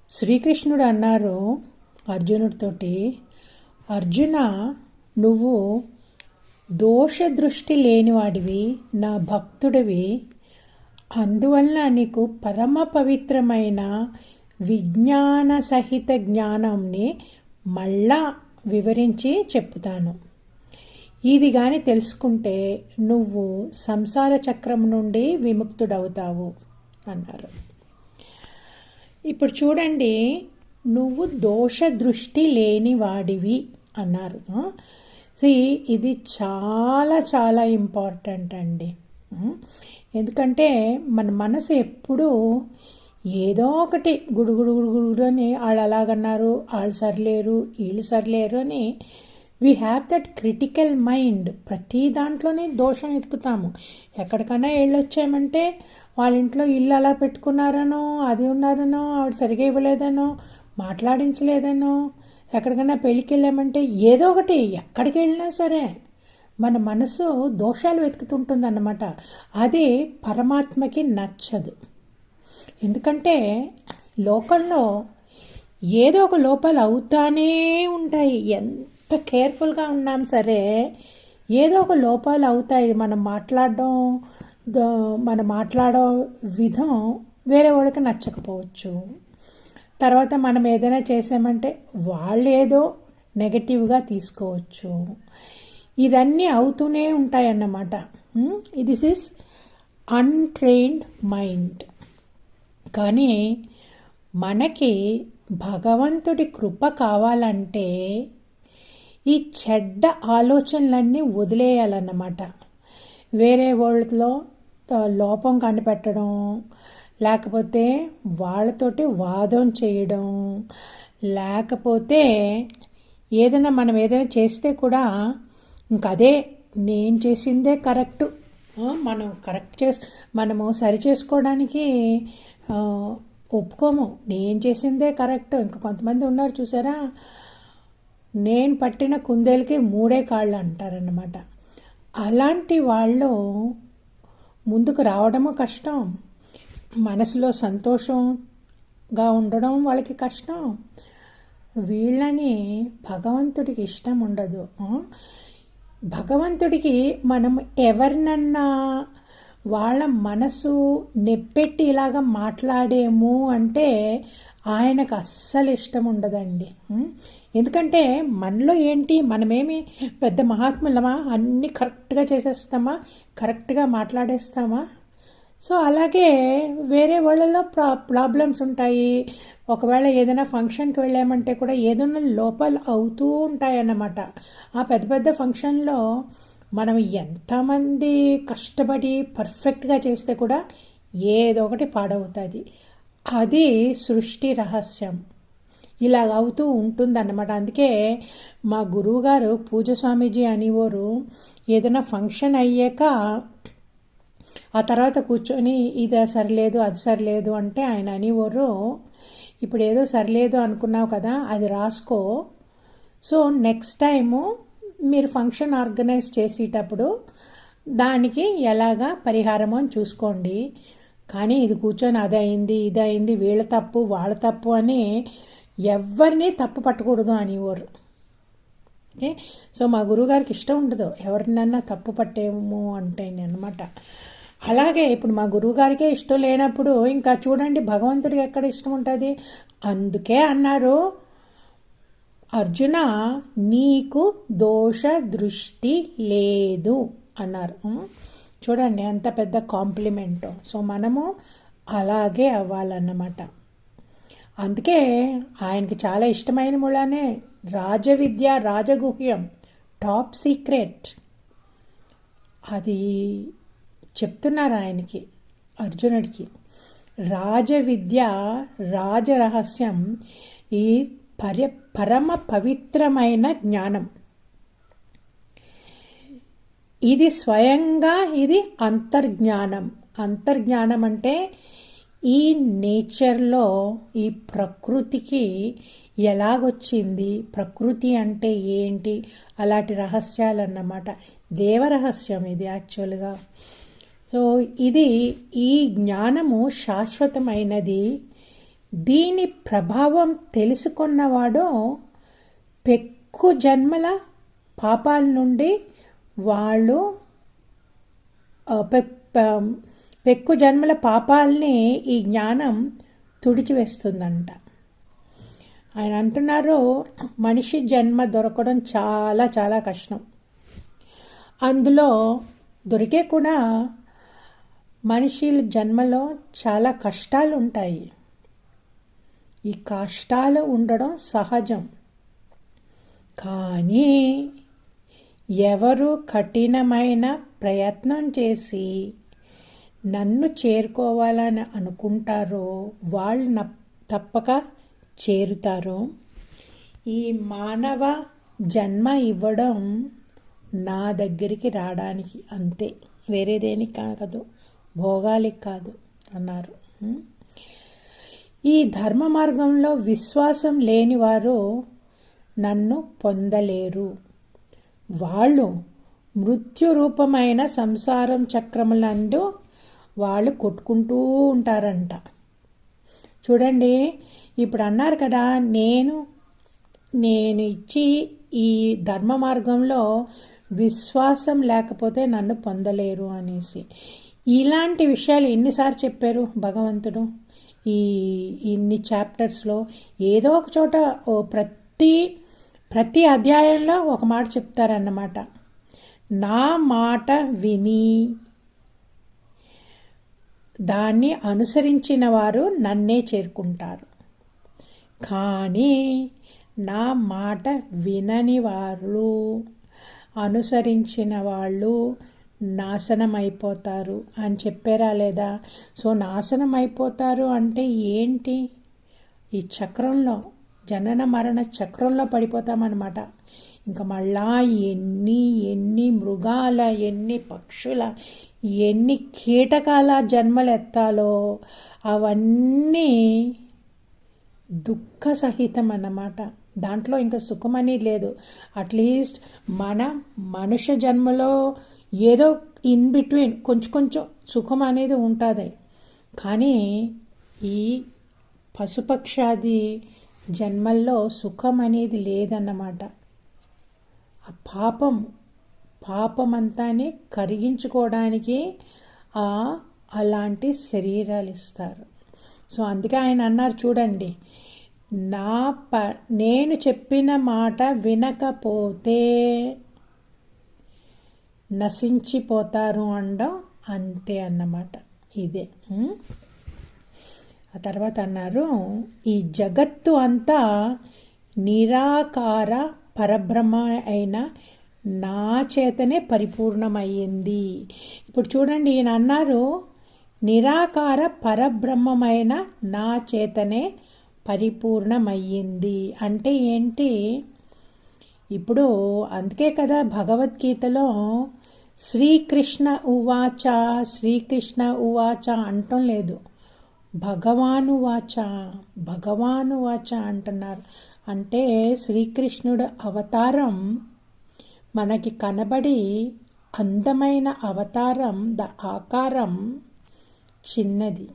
[SPEAKER 1] శ్రీకృష్ణుడు అన్నారు అర్జునుడితోటి, అర్జున, నువ్వు దోషదృష్టి లేనివాడివి, నా భక్తుడివి. అందువల్ల నీకు పరమ పవిత్రమైన విజ్ఞాన సహిత జ్ఞానంని మళ్ళా వివరించి చెప్తాను. ఇది కానీ తెలుసుకుంటే నువ్వు సంసార చక్రం నుండి విముక్తుడవుతావు అన్నారు. ఇప్పుడు చూడండి, నువ్వు దోష దృష్టి లేని వాడివి అన్నారు. ఇది చాలా చాలా ఇంపార్టెంట్ అండి. ఎందుకంటే మన మనసు ఎప్పుడూ ఏదో ఒకటి గుడుగుడు అని, వాళ్ళు అలాగన్నారు, వాళ్ళు సరిలేరు, వీళ్ళు సరిలేరు అని we have that critical mind. ప్రతి దాంట్లోనే దోషం ఎతుకుతాము. ఎక్కడికైనా వెళ్ళొచ్చామంటే వాళ్ళ ఇంట్లో ఇల్లు అలా పెట్టుకున్నారనో, అది ఉన్నారనో, ఆవిడ సరిగా ఇవ్వలేదనో, మాట్లాడించలేదనో, ఎక్కడికైనా పెళ్ళికి వెళ్ళామంటే ఏదో ఒకటి, ఎక్కడికి వెళ్ళినా సరే మన మనసు దోషాలు వెతుకుతుంటుందన్నమాట. అది పరమాత్మకి నచ్చదు. ఎందుకంటే లోకంలో ఏదో ఒక లోపాలు అవుతానే ఉంటాయి. ఎంత కేర్ఫుల్గా ఉన్నాం సరే ఏదో ఒక లోపాలు అవుతాయి. మనం మాట్లాడే విధం వేరే వాళ్ళకి నచ్చకపోవచ్చు. తర్వాత మనం ఏదైనా చేసామంటే వాళ్ళు ఏదో నెగటివ్గా తీసుకోవచ్చు. ఇదన్నీ అవుతూనే ఉంటాయన్నమాట. This is untrained mind. కానీ మనకి భగవంతుడి కృప కావాలంటే ఈ చెడ్డ ఆలోచనలన్నీ వదిలేయాలన్నమాట. వేరే వాళ్ళలో లోపం కనిపెట్టడం, లేకపోతే వాళ్ళతోటి వాదం చేయడం, లేకపోతే మనం ఏదైనా చేస్తే కూడా ఇంకదే నేను చేసిందే కరెక్టు, మనము సరి చేసుకోవడానికి ఒప్పుకోము. నేను చేసిందే కరెక్ట్. ఇంకా కొంతమంది ఉన్నారు చూసారా, నేను పట్టిన కుందేలకి 3 కాళ్ళు అంటారన్నమాట. అలాంటి వాళ్ళు ముందుకు రావడము కష్టం, మనసులో సంతోషంగా ఉండడం వాళ్ళకి కష్టం. వీళ్ళని భగవంతుడికి ఇష్టం ఉండదు. భగవంతుడికి మనం ఎవరినన్నా వాళ్ళ మనసు నెప్పెట్టి ఇలాగ మాట్లాడేము అంటే ఆయనకు అస్సలు ఇష్టం ఉండదండి. ఎందుకంటే మనలో ఏంటి, మనమేమి పెద్ద మహాత్ములమా, అన్నీ కరెక్ట్గా చేసేస్తామా, కరెక్ట్గా మాట్లాడేస్తామా? సో అలాగే వేరే వాళ్ళలో ప్రాబ్లమ్స్ ఉంటాయి. ఒకవేళ ఏదైనా ఫంక్షన్కి వెళ్ళామంటే కూడా ఏదైనా లోపాలు అవుతూ ఉంటాయన్నమాట. ఆ పెద్ద పెద్ద ఫంక్షన్లో మనం ఎంతమంది కష్టపడి పర్ఫెక్ట్గా చేస్తే కూడా ఏదో ఒకటి పాడవుతుంది. అది సృష్టి రహస్యం. ఇలాగ అవుతూ ఉంటుందన్నమాట. అందుకే మా గురువుగారు పూజ స్వామీజీ అనేవారు, ఏదైనా ఫంక్షన్ అయ్యాక ఆ తర్వాత కూర్చొని ఇది సరిలేదు అది సరిలేదు అంటే ఆయన అనేవారు, ఇప్పుడు ఏదో సరిలేదు అనుకున్నావు కదా, అది రాసుకో. సో నెక్స్ట్ టైము మీరు ఫంక్షన్ ఆర్గనైజ్ చేసేటప్పుడు దానికి ఎలాగా పరిహారమో అని చూసుకోండి. కానీ ఇది కూర్చొని అది అయింది ఇది అయింది, వీళ్ళ తప్పు వాళ్ళ తప్పు అని ఎవరిని తప్పు పట్టకూడదు అనేవారు. ఓకే, సో మా గురువుగారికి ఇష్టం ఉండదు ఎవరినన్నా తప్పు పట్టేమో అంటే అనమాట. అలాగే ఇప్పుడు మా గురువుగారికే ఇష్టం లేనప్పుడు ఇంకా చూడండి భగవంతుడికి ఎక్కడ ఇష్టం ఉంటుంది. అందుకే అన్నారు, అర్జున నీకు దోష దృష్టి లేదు అన్నారు. చూడండి ఎంత పెద్ద కాంప్లిమెంటో. సో మనము అలాగే అవ్వాలన్నమాట. అందుకే ఆయనకి చాలా ఇష్టమైన మూలానే రాజవిద్య రాజగుహ్యం టాప్ సీక్రెట్ అది చెప్తున్నారు ఆయనకి, అర్జునుడికి. రాజవిద్య రాజరహస్యం ఈ పరమ పవిత్రమైన జ్ఞానం. ఇది స్వయంగా ఇది అంతర్జ్ఞానం. అంతర్జ్ఞానం అంటే ఈ నేచర్లో ఈ ప్రకృతికి ఎలాగొచ్చింది, ప్రకృతి అంటే ఏంటి, అలాంటి రహస్యాలు అన్నమాట. దేవరహస్యం ఇది యాక్చువల్గా. సో ఇది ఈ జ్ఞానము శాశ్వతమైనది. దీని ప్రభావం తెలుసుకున్నవాడు పెక్కు జన్మల పాపాల నుండి వాళ్ళు పెక్కు జన్మల పాపాలని ఈ జ్ఞానం తుడిచివేస్తుందంట. ఆయన అంటున్నారు, మనిషి జన్మ దొరకడం చాలా చాలా కష్టం. అందులో దొరికే కూడా మనిషి జన్మలో చాలా కష్టాలు ఉంటాయి. ఈ కష్టాలు ఉండడం సహజం. కానీ ఎవరు కఠినమైన ప్రయత్నం చేసి నన్ను చేరుకోవాలని అనుకుంటారో వాళ్ళు తప్పక చేరుతారు. ఈ మానవ జన్మ ఇవ్వడం నా దగ్గరికి రావడానికి అంతే, వేరే దేనికి కాదు, భోగాలికి కాదు అన్నారు. ఈ ధర్మ మార్గంలో విశ్వాసం లేని వారు నన్ను పొందలేరు. వాళ్ళు మృత్యు రూపమైన సంసారం చక్రములందు వాళ్ళు కొట్టుకుంటూ ఉంటారంట. చూడండి, ఇప్పుడు అన్నారు కదా, నేను ఇచ్చి ఈ ధర్మ మార్గంలో విశ్వాసం లేకపోతే నన్ను పొందలేరు అనేసి. ఇలాంటి విషయాలు ఎన్నిసార్లు చెప్పారు భగవంతుడు ఇన్ని చాప్టర్స్లో. ఏదో ఒక చోట ప్రతి అధ్యాయంలో ఒక మాట చెప్తారన్నమాట. నా మాట విని దాన్ని అనుసరించిన వారు నన్నే చేరుకుంటారు, కానీ నా మాట వినని వాళ్ళు, అనుసరించిన వాళ్ళు నాశనం అయిపోతారు అని చెప్పారా లేదా? సో నాశనం అయిపోతారు అంటే ఏంటి? ఈ చక్రంలో, జనన మరణ చక్రంలో పడిపోతామన్నమాట. ఇంకా మళ్ళా ఎన్ని మృగాల, ఎన్ని పక్షుల, ఎన్ని కీటకాల జన్మలు ఎత్తాలో అవన్నీ దుఃఖ సహితం అన్నమాట. దాంట్లో ఇంకా సుఖమని లేదు. అట్లీస్ట్ మన మనుష్య జన్మలో ఏదో ఇన్ బిట్వీన్ కొంచెం సుఖం అనేది ఉంటుంది, కానీ ఈ పశుపక్షాది జన్మల్లో సుఖం అనేది లేదన్నమాట. ఆ పాపమంతాన్ని కరిగించుకోవడానికి అలాంటి శరీరాలు ఇస్తారు. సో అందుకే ఆయన అన్నారు చూడండి, నేను చెప్పిన మాట వినకపోతే నశించిపోతారు అనడం అంతే అన్నమాట. ఇదే. ఆ తర్వాత అన్నారు, ఈ జగత్తు అంతా నిరాకార పరబ్రహ్మ అయిన నా చేతనే పరిపూర్ణమయ్యింది. ఇప్పుడు చూడండి, ఈయన అన్నారు నిరాకార పరబ్రహ్మమైన నా చేతనే పరిపూర్ణమయ్యింది అంటే ఏంటి? ఇప్పుడు అందుకే కదా భగవద్గీతలో శ్రీకృష్ణ ఉవాచ అంటం లేదు, భగవాను వాచ అంటున్నారు. అంటే శ్రీకృష్ణుడు అవతారం మనకి కనబడి అందమైన అవతారం, ఆకారం చిన్నది,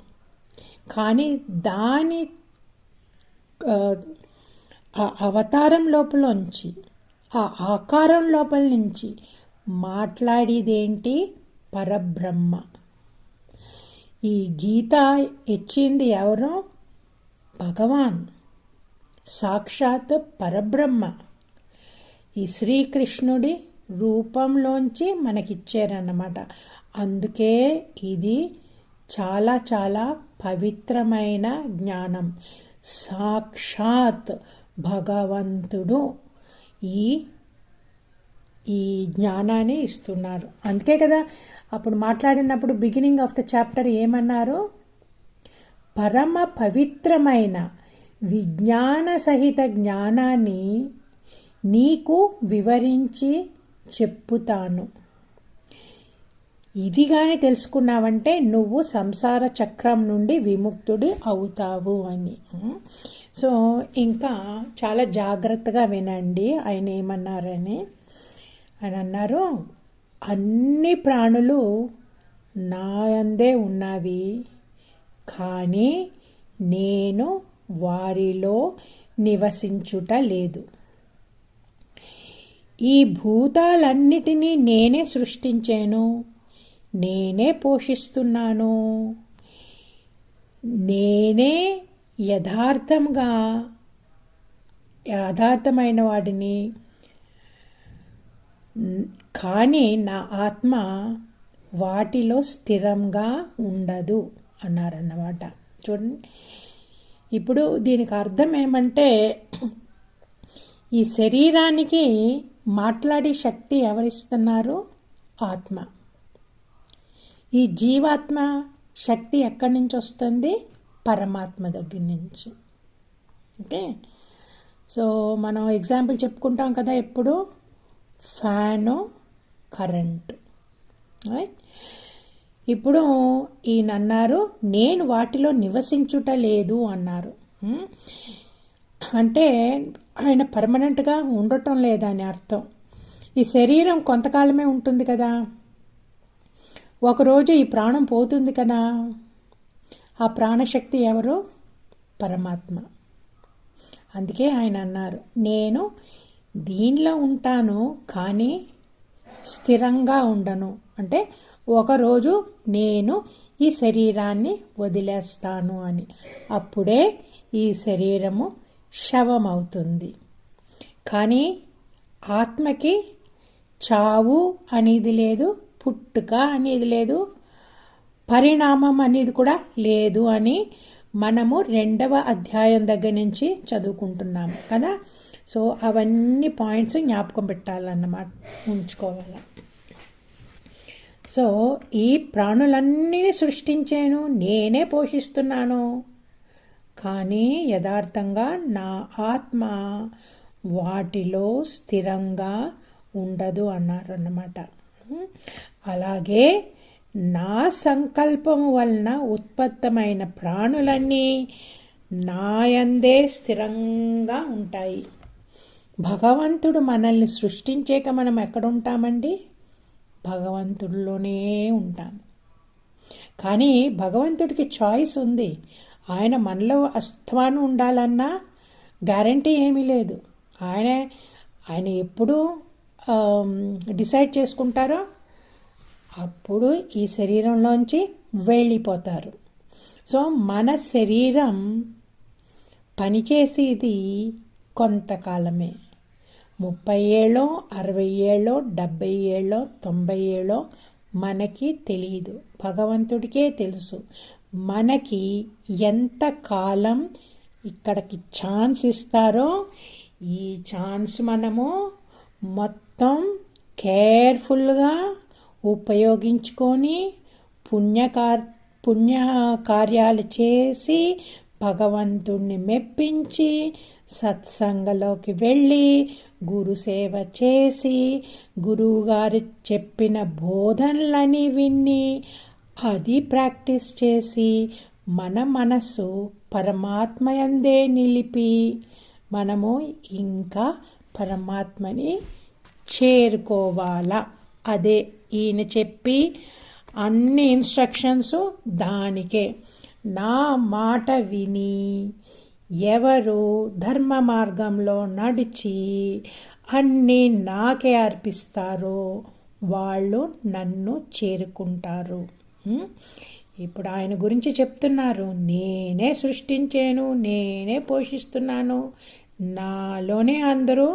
[SPEAKER 1] కానీ దాని ఆ అవతారం లోపలోంచి, ఆ ఆకారం లోపల నుంచి మాట్లాడేదేంటి? పరబ్రహ్మ. ఈ గీత ఇచ్చింది ఎవరు? భగవాన్, సాక్షాత్ పరబ్రహ్మ. ఈ శ్రీకృష్ణుడి రూపంలోంచి మనకిచ్చారన్నమాట. అందుకే ఇది చాలా చాలా పవిత్రమైన జ్ఞానం. సాక్షాత్ భగవంతుడు ఈ జ్ఞానాన్ని ఇస్తున్నారు. అందుకే కదా అప్పుడు మాట్లాడినప్పుడు బిగినింగ్ ఆఫ్ ద చాప్టర్ ఏమన్నారు? పరమ పవిత్రమైన విజ్ఞాన సహిత జ్ఞానాన్ని నీకు వివరించి చెప్పుతాను. ఇది కానీ తెలుసుకున్నావంటే నువ్వు సంసార చక్రం నుండి విముక్తుడి అవుతావు అని. సో ఇంకా చాలా జాగ్రత్తగా వినండి ఆయన ఏమన్నారని. ఆయన అన్నారు, అన్ని ప్రాణులు నా యందే ఉన్నవి, కానీ నేను వారిలో నివసించుట లేదు. ఈ భూతాలన్నిటినీ నేనే సృష్టించాను, నేనే పోషిస్తున్నాను, నేనే యథార్థమైన వాడిని, కానీ నా ఆత్మ వాటిలో స్థిరంగా ఉండదు అన్నారన్నమాట. చూడండి, ఇప్పుడు దీనికి అర్థం ఏమంటే ఈ శరీరానికి మాట్లాడే శక్తి ఎవరిస్తున్నారు? ఆత్మ. ఈ జీవాత్మ శక్తి ఎక్కడి నుంచి వస్తుంది? పరమాత్మ దగ్గర నుంచి. ఓకే, సో మనం ఎగ్జాంపుల్ చెప్పుకుంటాం కదా ఎప్పుడు, ఫ్యాను, కరెంటు. ఇప్పుడు ఈయన అన్నారు, నేను వాటిలో నివసించుట లేదు అన్నారు. అంటే ఆయన పర్మనెంట్గా ఉండటం లేదని అర్థం. ఈ శరీరం కొంతకాలమే ఉంటుంది కదా, ఒకరోజు ఈ ప్రాణం పోతుంది కదా. ఆ ప్రాణశక్తి ఎవరు? పరమాత్మ. అందుకే ఆయన అన్నారు, నేను దీనిలో ఉంటాను కానీ స్థిరంగా ఉండను. అంటే ఒకరోజు నేను ఈ శరీరాన్ని వదిలేస్తాను అని. అప్పుడే ఈ శరీరము శవమవుతుంది. కానీ ఆత్మకి చావు అనేది లేదు, పుట్టుక అనేది లేదు, పరిణామం అనేది కూడా లేదు అని మనము 2వ అధ్యాయం దగ్గర నుంచి చదువుకుంటున్నాము కదా. సో అవన్నీ పాయింట్స్ జ్ఞాపకం పెట్టాలన్నమాట, ఉంచుకోవాలి. సో ఈ ప్రాణులన్నీ సృష్టించాను, నేనే పోషిస్తున్నాను, కానీ యథార్థంగా నా ఆత్మ వాటిలో స్థిరంగా ఉండదు అన్నారు అన్నమాట. అలాగే నా సంకల్పము వలన ఉత్పత్తమైన ప్రాణులన్నీ నాయందే స్థిరంగా ఉంటాయి. భగవంతుడు మనల్ని సృష్టించాక మనం ఎక్కడుంటామండి? భగవంతుడిలోనే ఉంటాం. కానీ భగవంతుడికి చాయిస్ ఉంది. ఆయన మనలో అస్తమానం ఉండాలన్నా గ్యారంటీ ఏమీ లేదు. ఆయన ఎప్పుడు డిసైడ్ చేసుకుంటారో అప్పుడు ఈ శరీరంలోంచి వెళ్ళిపోతారు. సో మన శరీరం పనిచేసేది కొంతకాలమే. 30 ఏళ్ళో, 60 ఏళ్ళో, 70 ఏళ్ళో, 90 ఏళ్ళో మనకి తెలియదు, భగవంతుడికే తెలుసు. మనకి ఎంత కాలం ఇక్కడికి ఛాన్స్ ఇస్తారో ఈ ఛాన్స్ మనము మొత్తం కేర్ఫుల్గా ఉపయోగించుకొని పుణ్య కార్యాలు చేసి భగవంతుణ్ణి మెప్పించి సత్సంగంలోకి వెళ్ళి గురు సేవ చేసి గురువుగారు చెప్పిన బోధనలని విని అది ప్రాక్టీస్ చేసి మన మనసు పరమాత్మయందే నిలిపి మనము ఇంకా పరమాత్మని చేరుకోవాలా. అదే ఈయన చెప్పి అన్ని ఇన్స్ట్రక్షన్స్ దానికే. నా మాట విని ఎవరు ధర్మ మార్గంలో నడిచి అన్నీ నాకే అర్పిస్తారో వాళ్ళు నన్ను చేరుకుంటారు. ఇప్పుడు ఆయన గురించి చెప్తున్నారు, నేనే సృష్టించాను, నేనే పోషిస్తున్నాను, నాలోనే అందరూ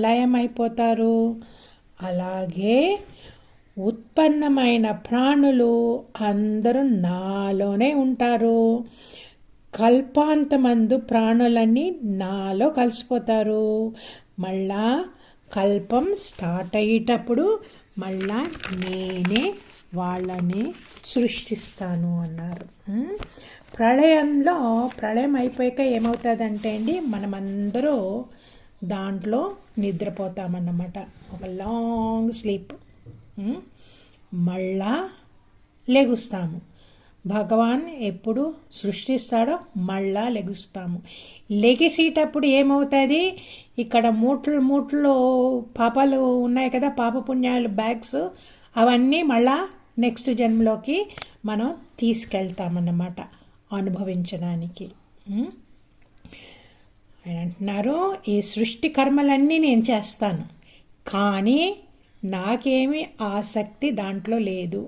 [SPEAKER 1] లయమైపోతారు. అలాగే ఉత్పన్నమైన ప్రాణులు అందరూ నాలోనే ఉంటారు. కల్పాంతమందు ప్రాణులన్నీ నాలో కలిసిపోతారు. మళ్ళా కల్పం స్టార్ట్ అయ్యేటప్పుడు మళ్ళా నేనే వాళ్ళని సృష్టిస్తాను అన్నారు. ప్రళయం అయిపోయాక ఏమవుతుందంటే అండి, మనమందరూ దాంట్లో నిద్రపోతామన్నమాట, ఒక లాంగ్ స్లీప్. మళ్ళా లెగుస్తాము. భగవాన్ ఎప్పుడు సృష్టిస్తాడో మళ్ళా లెగుస్తాము. లెగిసేటప్పుడు ఏమవుతుంది, ఇక్కడ మూట్లు పాపాలు ఉన్నాయి కదా, పాపపుణ్యాలు బ్యాగ్స్, అవన్నీ మళ్ళా నెక్స్ట్ జన్మలోకి మనం తీసుకెళ్తామన్నమాట అనుభవించడానికి. ఆయన అంటున్నారు, ఈ సృష్టి కర్మలన్నీ నేను చేస్తాను, కానీ నాకేమీ ఆసక్తి దాంట్లో లేదు.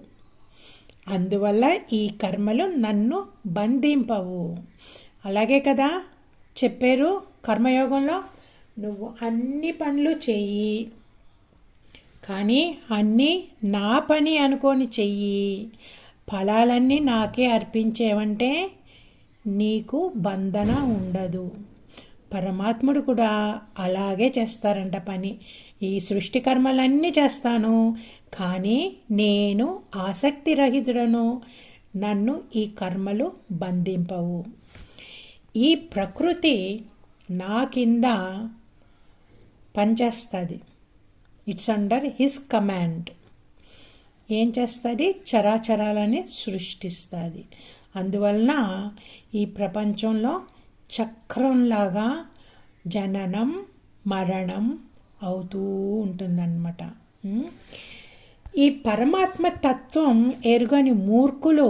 [SPEAKER 1] అందువల్ల ఈ కర్మలు నన్ను బంధింపవు. అలాగే కదా చెప్పారు కర్మయోగంలో, నువ్వు అన్ని పనులు చెయ్యి, కానీ అన్నీ నా పని అనుకొని చెయ్యి, ఫలాలన్నీ నాకే అర్పించేవంటే నీకు బంధన ఉండదు. పరమాత్ముడు కూడా అలాగే చేస్తారంట పని. ఈ సృష్టి కర్మలన్నీ చేస్తాను, కానీ నేను ఆసక్తి రహితుడను, నన్ను ఈ కర్మలు బంధింపవు. ఈ ప్రకృతి నా కింద పనిచేస్తుంది. It's under his command. ఏం చేస్తుంది? చరాచరాలని సృష్టిస్తుంది. అందువలన ఈ ప్రపంచంలో చక్రంలాగా జననం మరణం అవుతూ ఉంటుందన్నమాట. ఈ పరమాత్మ తత్వం ఎరుగని మూర్ఖులు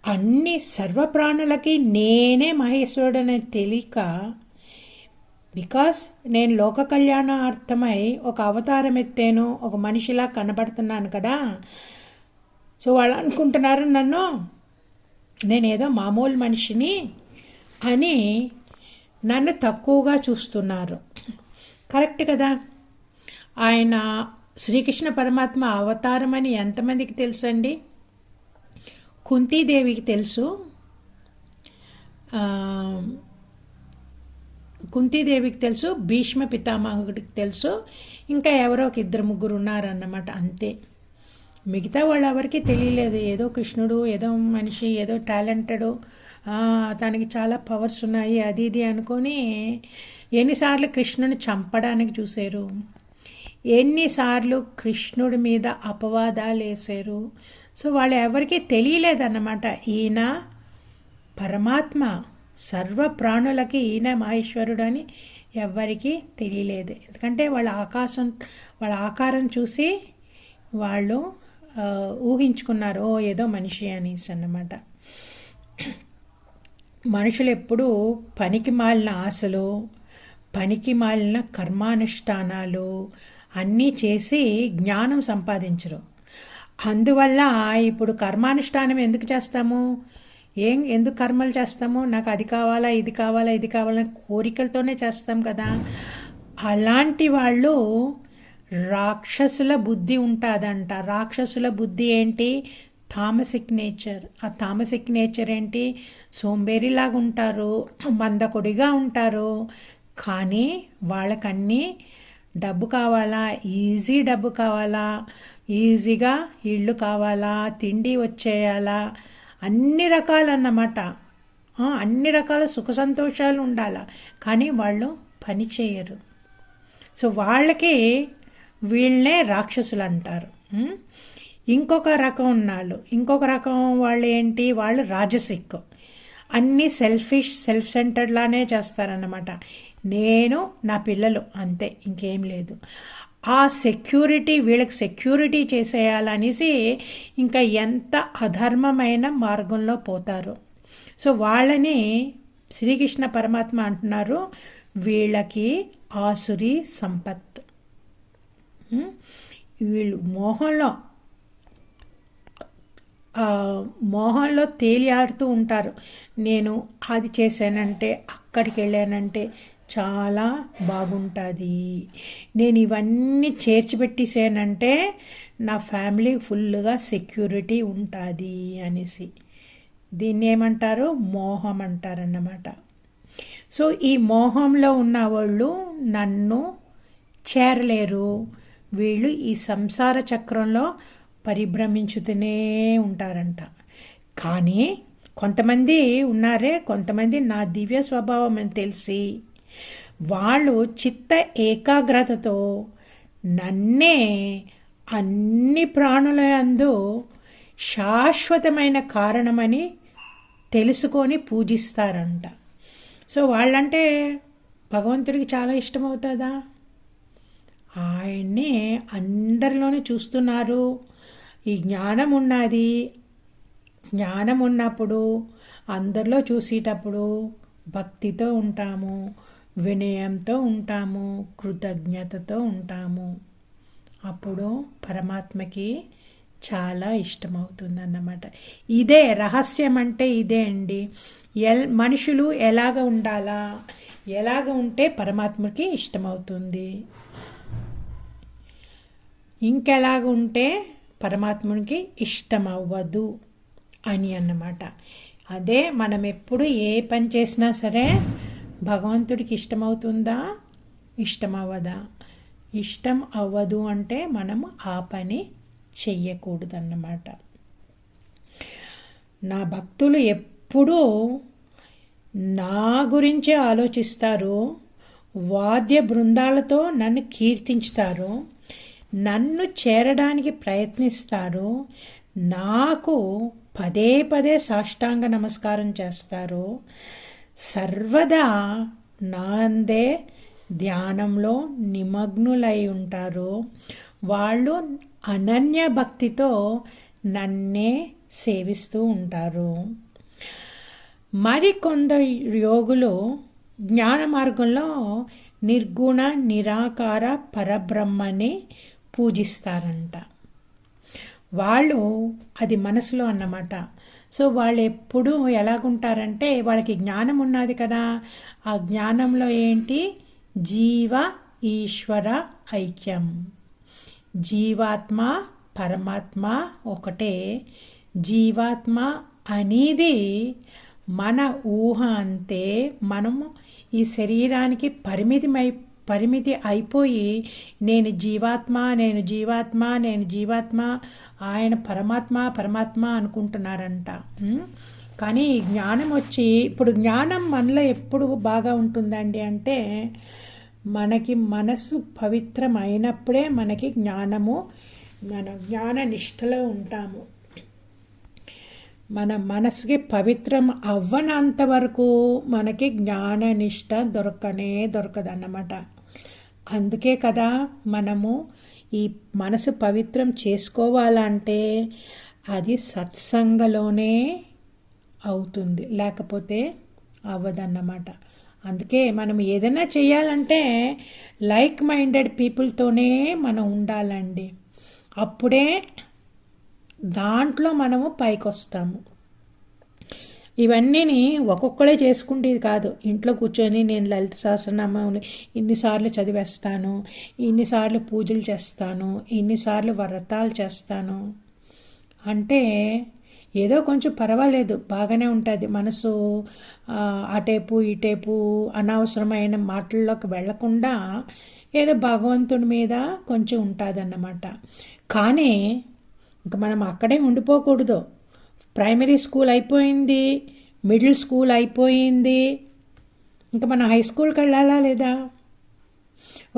[SPEAKER 1] అన్ని సర్వప్రాణులకి నేనే మహేశ్వరుడనే తెలియక, బికాస్ నేను లోక కళ్యాణార్థమై ఒక అవతారం ఎత్తాను, ఒక మనిషిలా కనబడుతున్నాను కదా. సో వాళ్ళు అనుకుంటున్నారు నేనేదో మామూలు మనిషిని అని నన్ను తక్కువగా చూస్తున్నారు. కరెక్ట్ కదా. ఆయన శ్రీకృష్ణ పరమాత్మ అవతారం అని ఎంతమందికి తెలుసండి? కుంతీదేవికి తెలుసు, కుంతీదేవికి తెలుసు, భీష్మ పితామహుడికి తెలుసు, ఇంకా ఎవరో ఒక ఇద్దరు ముగ్గురు ఉన్నారన్నమాట, అంతే. మిగతా వాళ్ళు ఎవరికి తెలియలేదు. ఏదో కృష్ణుడు, ఏదో మనిషి, ఏదో టాలెంటెడ్, తనకి చాలా పవర్స్ ఉన్నాయి, అది ఇది అనుకొని ఎన్నిసార్లు కృష్ణుని చంపడానికి చూశారు, ఎన్నిసార్లు కృష్ణుడి మీద అపవాదాలు వేశారు. సో వాళ్ళు ఎవరికి తెలియలేదన్నమాట, ఈయన పరమాత్మ, సర్వ ప్రాణులకి ఈయన మహేశ్వరుడు అని ఎవ్వరికీ తెలియలేదు. ఎందుకంటే వాళ్ళ ఆకారం చూసి వాళ్ళు ఊహించుకున్నారు, ఏదో మనిషి అనేసి అన్నమాట. మనుషులు ఎప్పుడూ పనికి మాలిన ఆశలు, పనికి మాలిన కర్మానుష్ఠానాలు అన్నీ చేసి జ్ఞానం సంపాదించరు. అందువల్ల ఇప్పుడు కర్మానుష్ఠానం ఎందుకు చేస్తాము, ఎందుకు కర్మలు చేస్తాము? నాకు అది కావాలా, ఇది కావాలా, ఇది కావాలని కోరికలతోనే చేస్తాం కదా. అలాంటి వాళ్ళు రాక్షసుల బుద్ధి ఉంటుందంట. రాక్షసుల బుద్ధి ఏంటి? తామసిక్ నేచర్. ఆ తామసిక్ నేచర్ ఏంటి? సోంబేరిలాగా ఉంటారు, మందకొడిగా ఉంటారు. కానీ వాళ్ళకన్నీ డబ్బు కావాలా, ఈజీ డబ్బు కావాలా, ఈజీగా ఇళ్ళు కావాలా, తిండి వచ్చేయాలా, అన్ని రకాలన్నమాట, అన్ని రకాల సుఖ సంతోషాలు ఉండాలా. కానీ వాళ్ళు పని చేయరు. సో వాళ్ళకి వీళ్ళనే రాక్షసులు అంటారు. ఇంకొక రకం ఉన్నాళ్ళు, ఇంకొక రకం వాళ్ళు ఏంటి? వాళ్ళు రాజసిక్. అన్నీ సెల్ఫిష్, సెల్ఫ్ సెంటర్డ్ లానే చేస్తారన్నమాట. నేను, నా పిల్లలు, అంతే, ఇంకేం లేదు. ఆ సెక్యూరిటీ, వీళ్ళకి సెక్యూరిటీ చేసేయాలనేసి ఇంకా ఎంత అధర్మమైన మార్గంలో పోతారు. సో వాళ్ళని శ్రీకృష్ణ పరమాత్మ అంటున్నారు, వీళ్ళకి ఆసురి సంపత్. వీళ్ళు మోహంలో తేలియాడుతూ ఉంటారు. నేను అది చేశానంటే, అక్కడికి వెళ్ళానంటే చాలా బాగుంటుంది, నేను ఇవన్నీ చేర్చిపెట్టేసానంటే నా ఫ్యామిలీ ఫుల్గా సెక్యూరిటీ ఉంటుంది అనేసి. దీన్ని ఏమంటారు? మోహం అంటారన్నమాట. సో ఈ మోహంలో ఉన్న వాళ్ళు నన్ను చేరలేరు. వీళ్ళు ఈ సంసార చక్రంలో పరిభ్రమించుతూనే ఉంటారంట. కానీ కొంతమంది ఉన్నారే, కొంతమంది నా దివ్య స్వభావం అని తెలిసి వాళ్ళు చిత్త ఏకాగ్రతతో నన్నే అన్ని ప్రాణుల యందు శాశ్వతమైన కారణమని తెలుసుకొని పూజిస్తారంట. సో వాళ్ళంటే భగవంతుడికి చాలా ఇష్టమవుతుందా? ఆయన్నే అందరిలోనే చూస్తున్నారు. ఈ జ్ఞానం ఉన్నది. జ్ఞానం ఉన్నప్పుడు అందరిలో చూసేటప్పుడు భక్తితో ఉంటాము, వినయంతో ఉంటాము, కృతజ్ఞతతో ఉంటాము. అప్పుడు పరమాత్మకి చాలా ఇష్టమవుతుందన్నమాట. ఇదే రహస్యం అంటే, ఇదే అండి. మనుషులు ఎలాగ ఉండాలా, ఎలాగ ఉంటే పరమాత్మకి ఇష్టమవుతుంది, ఇంకెలాగ ఉంటే పరమాత్మునికి ఇష్టమవ్వదు అని అన్నమాట. అదే మనం ఎప్పుడు ఏ పని చేసినా సరే భగవంతుడికి ఇష్టమవుతుందా, ఇష్టమవ్వదా? ఇష్టం అవ్వదు అంటే మనము ఆ పని చెయ్యకూడదన్నమాట. నా భక్తులు ఎప్పుడూ నా గురించే ఆలోచిస్తారు, వాద్య బృందాలతో నన్ను కీర్తించుతారు, నన్ను చేరడానికి ప్రయత్నిస్తారు, నాకు పదే పదే సాష్టాంగ నమస్కారం చేస్తారు, సర్వదా నాందే ధ్యానంలో నిమగ్నులై ఉంటారు. వాళ్ళు అనన్య భక్తితో నన్నే సేవిస్తూ ఉంటారు. మరికొందరు యోగులు జ్ఞాన మార్గంలో నిర్గుణ నిరాకార పరబ్రహ్మని పూజిస్తారంట. వాళ్ళు అది మనసులో అన్నమాట. సో వాళ్ళు ఎప్పుడూ ఎలాగుంటారంటే, వాళ్ళకి జ్ఞానం ఉన్నది కదా, ఆ జ్ఞానంలో ఏంటి, జీవ ఈశ్వర ఐక్యం, జీవాత్మ పరమాత్మ ఒకటే. జీవాత్మ అనేది మన ఊహ అంతే. మనము ఈ శరీరానికి పరిమితి అయిపోయి నేను జీవాత్మ, నేను జీవాత్మ, నేను జీవాత్మ, ఆయన పరమాత్మ అనుకుంటున్నారంట. కానీ జ్ఞానం వచ్చి, ఇప్పుడు జ్ఞానం మనలో ఎప్పుడు బాగా ఉంటుందండి అంటే, మనకి మనసు పవిత్రమైనప్పుడే మనకి జ్ఞానము, మన జ్ఞాన నిష్టలో ఉంటాము. మన మనసుకి పవిత్రం అవ్వనంత వరకు మనకి జ్ఞాన నిష్ట దొరకదన్నమాట. అందుకే కదా మనము ఈ మనసు పవిత్రం చేసుకోవాలంటే అది సత్సంగలోనే అవుతుంది, లేకపోతే అవ్వదన్నమాట. అందుకే మనం ఏదైనా చేయాలంటే లైక్ మైండెడ్ పీపుల్తోనే మనం ఉండాలండి. అప్పుడే దాంట్లో మనము పైకి వస్తాము. ఇవన్నీ ఒక్కొక్కడే చేసుకుంటేది కాదు. ఇంట్లో కూర్చొని నేను లలిత సహస్రనామం ఇన్నిసార్లు చదివేస్తాను, ఇన్నిసార్లు పూజలు చేస్తాను, ఇన్నిసార్లు వ్రతాలు చేస్తాను అంటే ఏదో కొంచెం పర్వాలేదు, బాగానే ఉంటుంది. మనసు అటేపు ఇటేపు అనవసరమైన మాటల్లోకి వెళ్లకుండా ఏదో భగవంతుడి మీద కొంచెం ఉంటుందన్నమాట. కానీ ఇంకా మనం అక్కడే ఉండిపోకూడదు. ప్రైమరీ స్కూల్ అయిపోయింది, మిడిల్ స్కూల్ అయిపోయింది, ఇంకా మనం హై స్కూల్కి వెళ్ళాలా లేదా?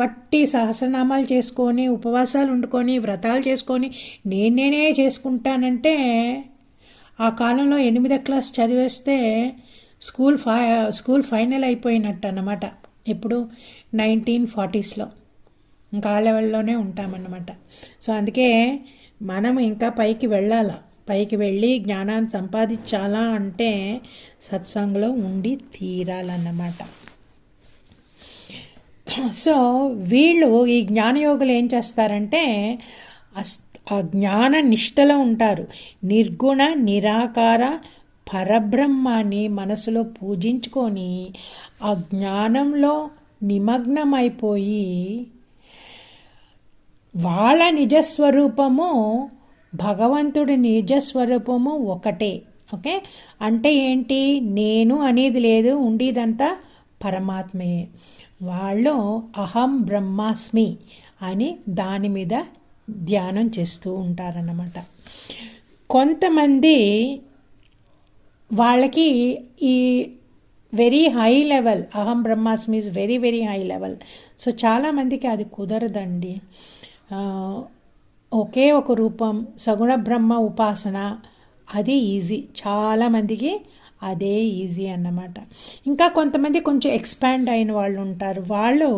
[SPEAKER 1] వట్టి సహస్రనామాలు చేసుకొని, ఉపవాసాలు వండుకొని, వ్రతాలు చేసుకొని నేనే చేసుకుంటానంటే ఆ కాలంలో 8వ క్లాస్ చదివేస్తే స్కూల్ ఫైనల్ అయిపోయినట్టు అన్నమాట. ఇప్పుడు 1940s ఇంకా ఆ లెవెల్లోనే ఉంటామన్నమాట. సో అందుకే మనం ఇంకా పైకి వెళ్ళాలా, పైకి వెళ్ళి జ్ఞానాన్ని సంపాదించాలా అంటే సత్సంగంలో ఉండి తీరాలన్నమాట. సో వీళ్ళు ఈ జ్ఞానయోగులు ఏం చేస్తారంటే ఆ జ్ఞాన నిష్టలో ఉంటారు. నిర్గుణ నిరాకార పరబ్రహ్మాన్ని మనసులో పూజించుకొని ఆ జ్ఞానంలో నిమగ్నమైపోయి వాళ్ళ నిజస్వరూపము, భగవంతుడి నిజస్వరూపము ఒకటే. ఓకే, అంటే ఏంటి, నేను అనేది లేదు, ఉండేదంతా పరమాత్మే. వాళ్ళు అహం బ్రహ్మాస్మి అని దాని మీద ధ్యానం చేస్తూ ఉంటారన్నమాట. కొంతమంది వాళ్ళకి ఈ వెరీ హై లెవెల్, అహం బ్రహ్మాస్మి is very very high level. So చాలామందికి అది కుదరదండి. ఒకే ఒక రూపం సగుణ బ్రహ్మ ఉపాసన అది ఈజీ, చాలామందికి అదే ఈజీ అన్నమాట. ఇంకా కొంతమంది కొంచెం ఎక్స్పాండ్ అయిన వాళ్ళు ఉంటారు. వాళ్ళు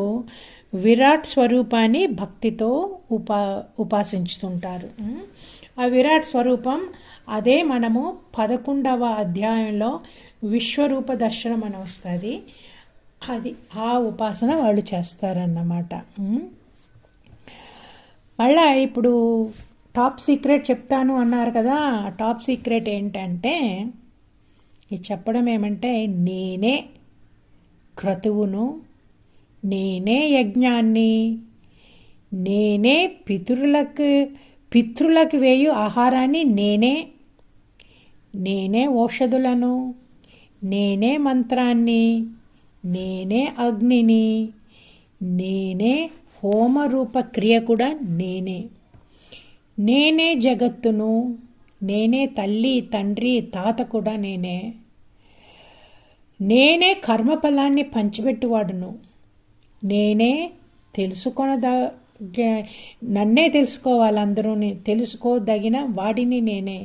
[SPEAKER 1] విరాట్ స్వరూపాన్ని భక్తితో ఉపాసించుతుంటారు. ఆ విరాట్ స్వరూపం అదే మనము 11వ అధ్యాయంలో విశ్వరూప దర్శనం అని వస్తుంది. అది ఆ ఉపాసన వాళ్ళు చేస్తారన్నమాట. మళ్ళీ ఇప్పుడు టాప్ సీక్రెట్ చెప్తాను అన్నారు కదా. టాప్ సీక్రెట్ ఏంటంటే ఇది చెప్పడం ఏమంటే, నేనే క్రతువును, నేనే యజ్ఞాన్ని, నేనే పితృలకు వేయు ఆహారాన్ని, నేనే ఔషధులను, నేనే మంత్రాన్ని, నేనే అగ్నిని, నేనే హోమరూప క్రియ కూడా నేనే జగత్తును, నేనే తల్లి తండ్రి తాత కూడా నేనే కర్మఫలాన్ని పంచిపెట్టువాడును, నేనే నన్నే తెలుసుకోవాలి అందరూ, తెలుసుకోదగిన వాడిని నేనే,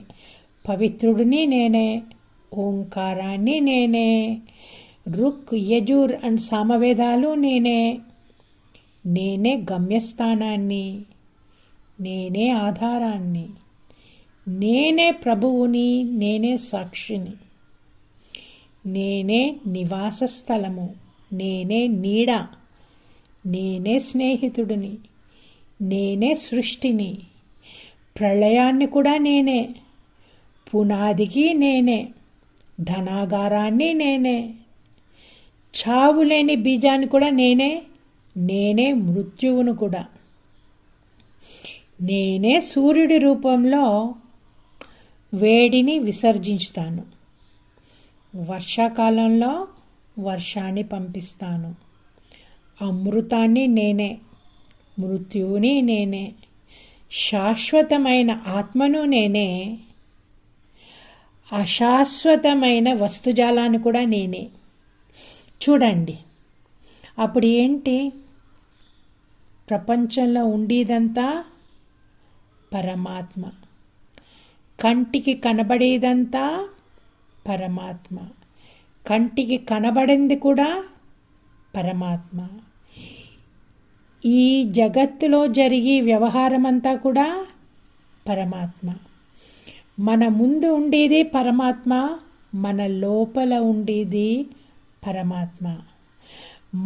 [SPEAKER 1] పవిత్రుడిని నేనే, ఓంకారాన్ని నేనే, రుక్ యజుర్ అండ్ సామవేదాలు నేనే గమ్యస్థానాన్ని, నేనే ఆధారాన్ని, నేనే ప్రభువుని, నేనే సాక్షిని, నేనే నివాస స్థలము, నేనే నీడ, నేనే స్నేహితుడిని, నేనే సృష్టిని, ప్రళయాన్ని కూడా నేనే, పునాదికి నేనే, ధనాగారాన్ని నేనే, చావులేని బీజాన్ని కూడా నేనే, నేనే మృత్యువును కూడా. నేనే సూర్యుడి రూపంలో వేడిని విసర్జించుతాను, వర్షాకాలంలో వర్షాన్ని పంపిస్తాను, అమృతాన్ని నేనే, మృత్యువుని నేనే, శాశ్వతమైన ఆత్మను నేనే, అశాశ్వతమైన వస్తుజాలాన్ని కూడా నేనే. చూడండి, అప్పుడు ఏంటి? ప్రపంచంలో ఉండేదంతా పరమాత్మ, కంటికి కనబడేదంతా పరమాత్మ, కంటికి కనబడింది కూడా పరమాత్మ. ఈ జగత్తులో జరిగే వ్యవహారం అంతా కూడా పరమాత్మ. మన ముందు ఉండేది పరమాత్మ, మన లోపల ఉండేది పరమాత్మ.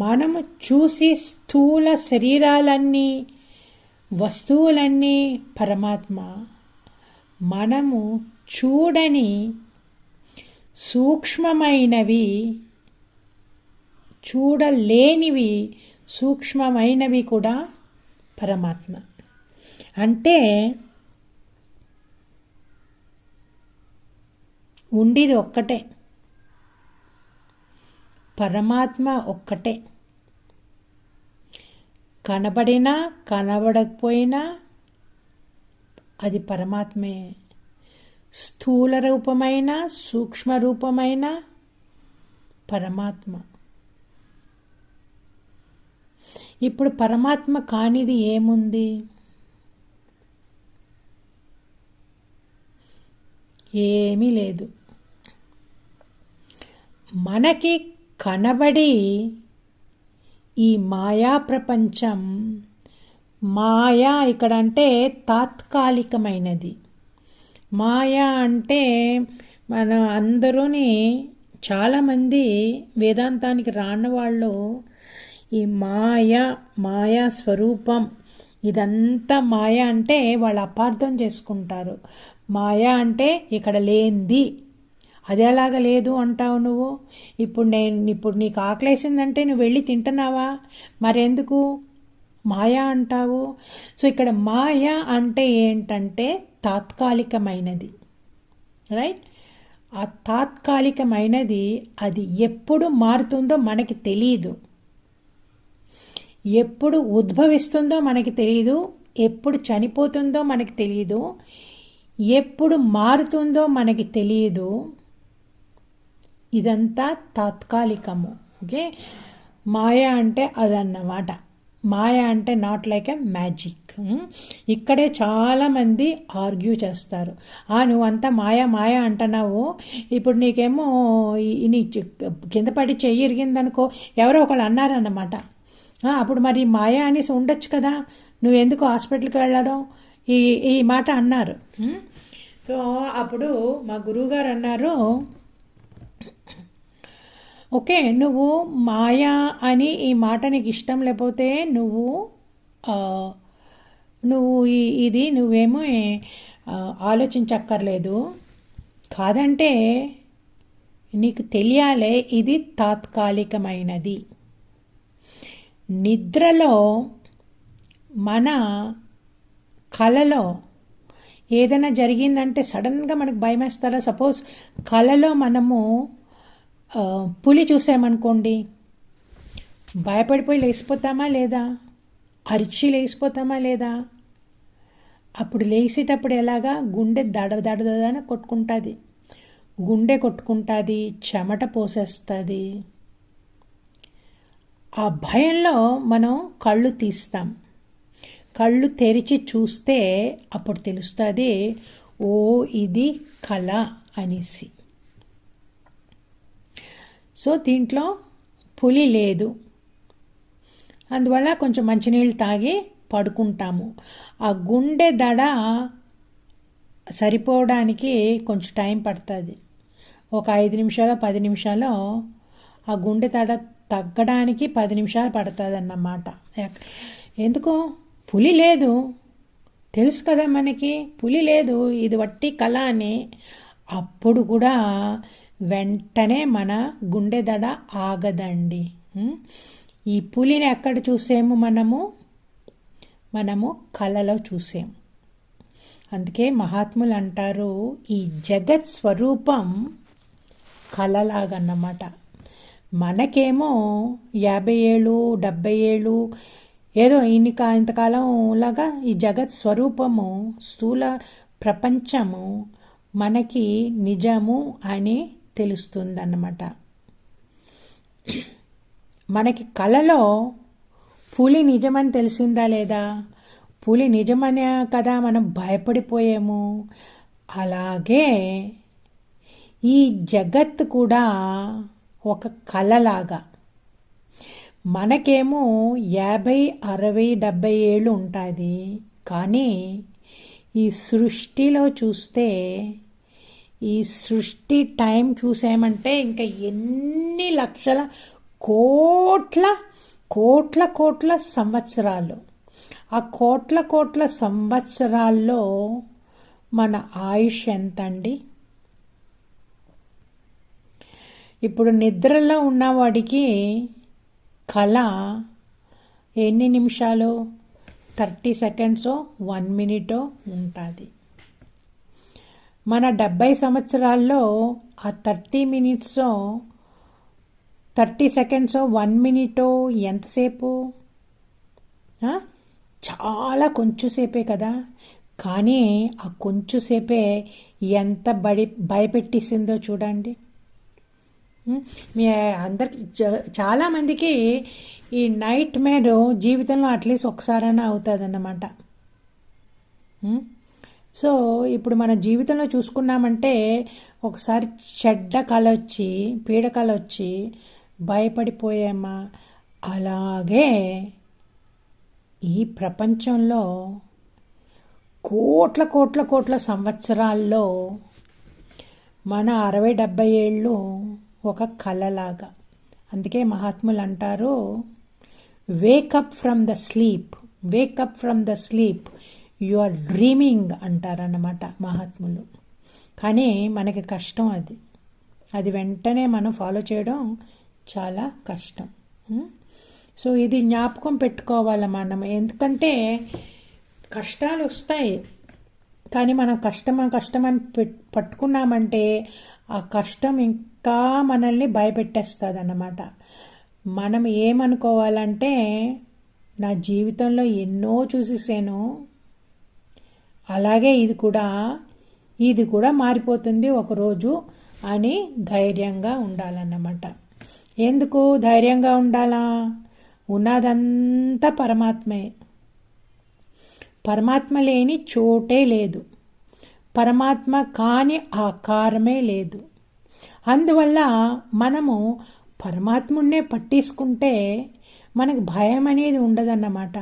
[SPEAKER 1] మనము చూసి స్థూల శరీరాలన్నీ, వస్తువులన్నీ పరమాత్మ. మనము చూడని సూక్ష్మమైనవి, చూడలేనివి సూక్ష్మమైనవి కూడా పరమాత్మ. అంటే ఉండేది ఒక్కటే, పరమాత్మ ఒక్కటే. కనబడినా కనబడకపోయినా అది పరమాత్మే. స్థూల రూపమైన సూక్ష్మ రూపమైన పరమాత్మ. ఇప్పుడు పరమాత్మ కానిది ఏముంది? ఏమీ లేదు. మనకి కనబడి ఈ మాయా ప్రపంచం, మాయా ఇక్కడ అంటే తాత్కాలికమైనది. మాయా అంటే మన అందరూని చాలామంది వేదాంతానికి రాని వాళ్ళు ఈ మాయా స్వరూపం ఇదంతా మాయ అంటే వాళ్ళు అపార్థం చేసుకుంటారు. మాయ అంటే ఇక్కడ లేనిది. అది ఎలాగ లేదు అంటావు నువ్వు? ఇప్పుడు నీకు ఆకలేసిందంటే నువ్వు వెళ్ళి తింటున్నావా? మరెందుకు మాయ అంటావు? సో ఇక్కడ మాయ అంటే ఏంటంటే తాత్కాలికమైనది, రైట్? ఆ తాత్కాలికమైనది అది ఎప్పుడు మారుతుందో మనకి తెలియదు, ఎప్పుడు ఉద్భవిస్తుందో మనకి తెలియదు, ఎప్పుడు చనిపోతుందో మనకి తెలియదు, ఎప్పుడు మారుతుందో మనకి తెలియదు. ఇదంతా తాత్కాలికము. ఓకే, మాయ అంటే అదన్నమాట. మాయ అంటే నాట్ లైక్ ఎ మ్యాజిక్. ఇక్కడే చాలామంది ఆర్గ్యూ చేస్తారు. నువ్వంతా మాయ అంటున్నావు, ఇప్పుడు నీకేమో నీ కింద పడి చెయ్యి ఇరిగిందనుకో, ఎవరో ఒకళ్ళు అన్నారన్నమాట. అప్పుడు మరి మాయ అనేసి ఉండొచ్చు కదా, నువ్వెందుకు హాస్పిటల్కి వెళ్ళడం, ఈ మాట అన్నారు. సో అప్పుడు మా గురువుగారు అన్నారు, ఓకే నువ్వు మాయా అని ఈ మాట నీకు ఇష్టం లేకపోతే నువ్వు ఇది నువ్వేమో ఆలోచించక్కర్లేదు. కాదంటే నీకు తెలియాలే ఇది తాత్కాలికమైనది. నిద్రలో మన కలలో ఏదైనా జరిగిందంటే సడన్గా మనకు భయం వేస్తారా? సపోజ్ కలలో మనము పులి చూసామనుకోండి, భయపడిపోయి లేచిపోతామా లేదా? అరిచి లేచిపోతామా లేదా? అప్పుడు లేచేటప్పుడు ఎలాగా? గుండె దడదడని కొట్టుకుంటుంది, గుండె కొట్టుకుంటుంది, చెమట పోసేస్తుంది. ఆ భయంలో మనం కళ్ళు తీస్తాం. కళ్ళు తెరిచి చూస్తే అప్పుడు తెలుస్తుంది, ఓ ఇది కళ అనేసి. సో దీంట్లో పులి లేదు, అందువల్ల కొంచెం మంచినీళ్ళు తాగి పడుకుంటాము. ఆ గుండె దడ సరిపోవడానికి కొంచెం టైం పడుతుంది. ఒక 5 నిమిషాలు 10 నిమిషాలు ఆ గుండె దడ తగ్గడానికి 10 నిమిషాలు పడుతుంది అన్నమాట. ఎందుకు? పులి లేదు, తెలుసు కదా మనకి, పులి లేదు, ఇది వట్టి కళ అని. అప్పుడు కూడా వెంటనే మన గుండె దడ ఆగదండి. ఈ పులిని ఎక్కడ చూసాము? మనము కళలో చూసాము. అందుకే మహాత్ములు అంటారు, ఈ జగత్ స్వరూపం కళలాగన్నమాట. మనకేమో 50 ఏళ్ళు 70 ఏళ్ళు ఏదో ఇంతకాలం లాగా ఈ జగత్ స్వరూపము, స్థూల ప్రపంచము మనకి నిజము అని తెలుస్తుందన్నమాట. మనకి కళలో పులి నిజమని తెలిసిందా లేదా? పులి నిజమనే కదా మనం భయపడిపోయాము. అలాగే ఈ జగత్ కూడా ఒక కళలాగా. మనకేమో 50, 60, 70 ఏళ్ళు ఉంటుంది. కానీ ఈ సృష్టిలో చూస్తే, ఈ సృష్టి టైం చూసామంటే ఇంకా ఎన్ని లక్షల కోట్ల కోట్ల కోట్ల సంవత్సరాలు. ఆ కోట్ల కోట్ల సంవత్సరాల్లో మన ఆయుష్ ఎంత అండి? ఇప్పుడు నిద్రలో ఉన్నవాడికి కళ ఎన్ని నిమిషాలు? 30 సెకండ్సో 1 మినిటో ఉంటుంది. మన 70 సంవత్సరాల్లో ఆ 30 మినిట్సో 30 సెకండ్సో 1 మినిటో ఎంతసేపు? చాలా కొంచెంసేపే కదా. కానీ ఆ కొంచెంసేపే ఎంత భయపెట్టేసిందో చూడండి. మీ అందరికి చాలామందికి ఈ నైట్ మేర్ జీవితంలో అట్లీస్ట్ ఒకసారైనా అవుతుంది అన్నమాట. సో ఇప్పుడు మన జీవితంలో చూసుకున్నామంటే ఒకసారి చెడ్డ కళ వచ్చి, పీడ కళ వచ్చి భయపడిపోయామా? అలాగే ఈ ప్రపంచంలో కోట్ల కోట్ల కోట్ల సంవత్సరాల్లో మన 60-70 ఏళ్ళు ఒక కళలాగా. అందుకే మహాత్ములు అంటారు, wake up from the sleep, wake up from the sleep, you are dreaming అంటారన్నమాట మహాత్ములు. కానీ మనకి కష్టం అది వెంటనే మనం ఫాలో చేయడం చాలా కష్టం. సో ఇది జ్ఞాపకం పెట్టుకోవాలి మనం. ఎందుకంటే కష్టాలు వస్తాయి, కానీ మనం కష్టమని పట్టుకున్నామంటే ఆ కష్టం ఇంకా మనల్ని భయపెట్టేస్తుంది అన్నమాట. మనం ఏమనుకోవాలంటే, నా జీవితంలో ఎన్నో చూసేసాను, అలాగే ఇది కూడా మారిపోతుంది ఒకరోజు అని ధైర్యంగా ఉండాలన్నమాట. ఎందుకు ధైర్యంగా ఉండాలా? ఉన్నదంతా పరమాత్మే. పరమాత్మ లేని చోటే లేదు, పరమాత్మ కాని ఆకారమే లేదు. అందువల్ల మనము పరమాత్మున్నే పట్టేసుకుంటే మనకు భయం అనేది ఉండదన్నమాట.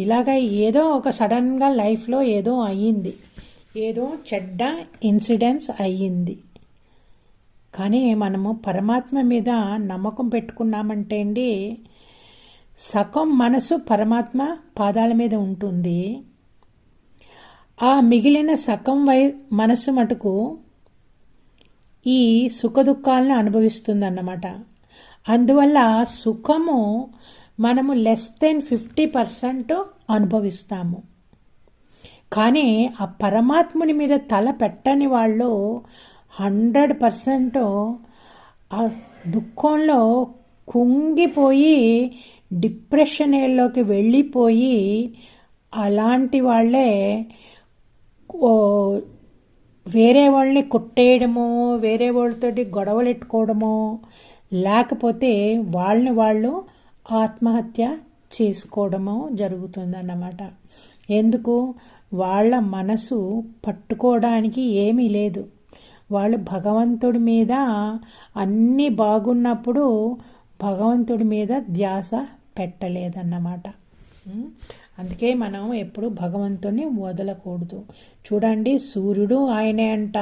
[SPEAKER 1] ఇలాగ ఏదో ఒక సడన్గా లైఫ్లో ఏదో అయ్యింది, ఏదో చెడ్డ ఇన్సిడెంట్స్ అయ్యింది, కానీ మనము పరమాత్మ మీద నమ్మకం పెట్టుకున్నామంటే అండి, సగం మనసు పరమాత్మ పాదాల మీద ఉంటుంది, ఆ మిగిలిన సగం మనసు మటుకు ఈ సుఖదుఖాలను అనుభవిస్తుంది అన్నమాట. అందువల్ల సుఖము మనము లెస్ దెన్ 50% అనుభవిస్తాము. కానీ ఆ పరమాత్ముని మీద తల పెట్టని వాళ్ళు 100% ఆ దుఃఖంలో కుంగిపోయి డిప్రెషన్లోకి వెళ్ళిపోయి, అలాంటి వాళ్ళే వేరే వాళ్ళని కొట్టేయడమో, వేరే వాళ్ళతోటి గొడవలు పెట్టుకోవడమో, లేకపోతే వాళ్ళు ఆత్మహత్య చేసుకోవడమో జరుగుతుందన్నమాట. ఎందుకు? వాళ్ళ మనసు పట్టుకోవడానికి ఏమీ లేదు. వాళ్ళు భగవంతుడి మీద అన్నీ బాగున్నప్పుడు భగవంతుడి మీద ధ్యాస పెట్టలేదన్నమాట. అందుకే మనం ఎప్పుడు భగవంతుని వదలకూడదు. చూడండి, సూర్యుడు ఆయనే అంట.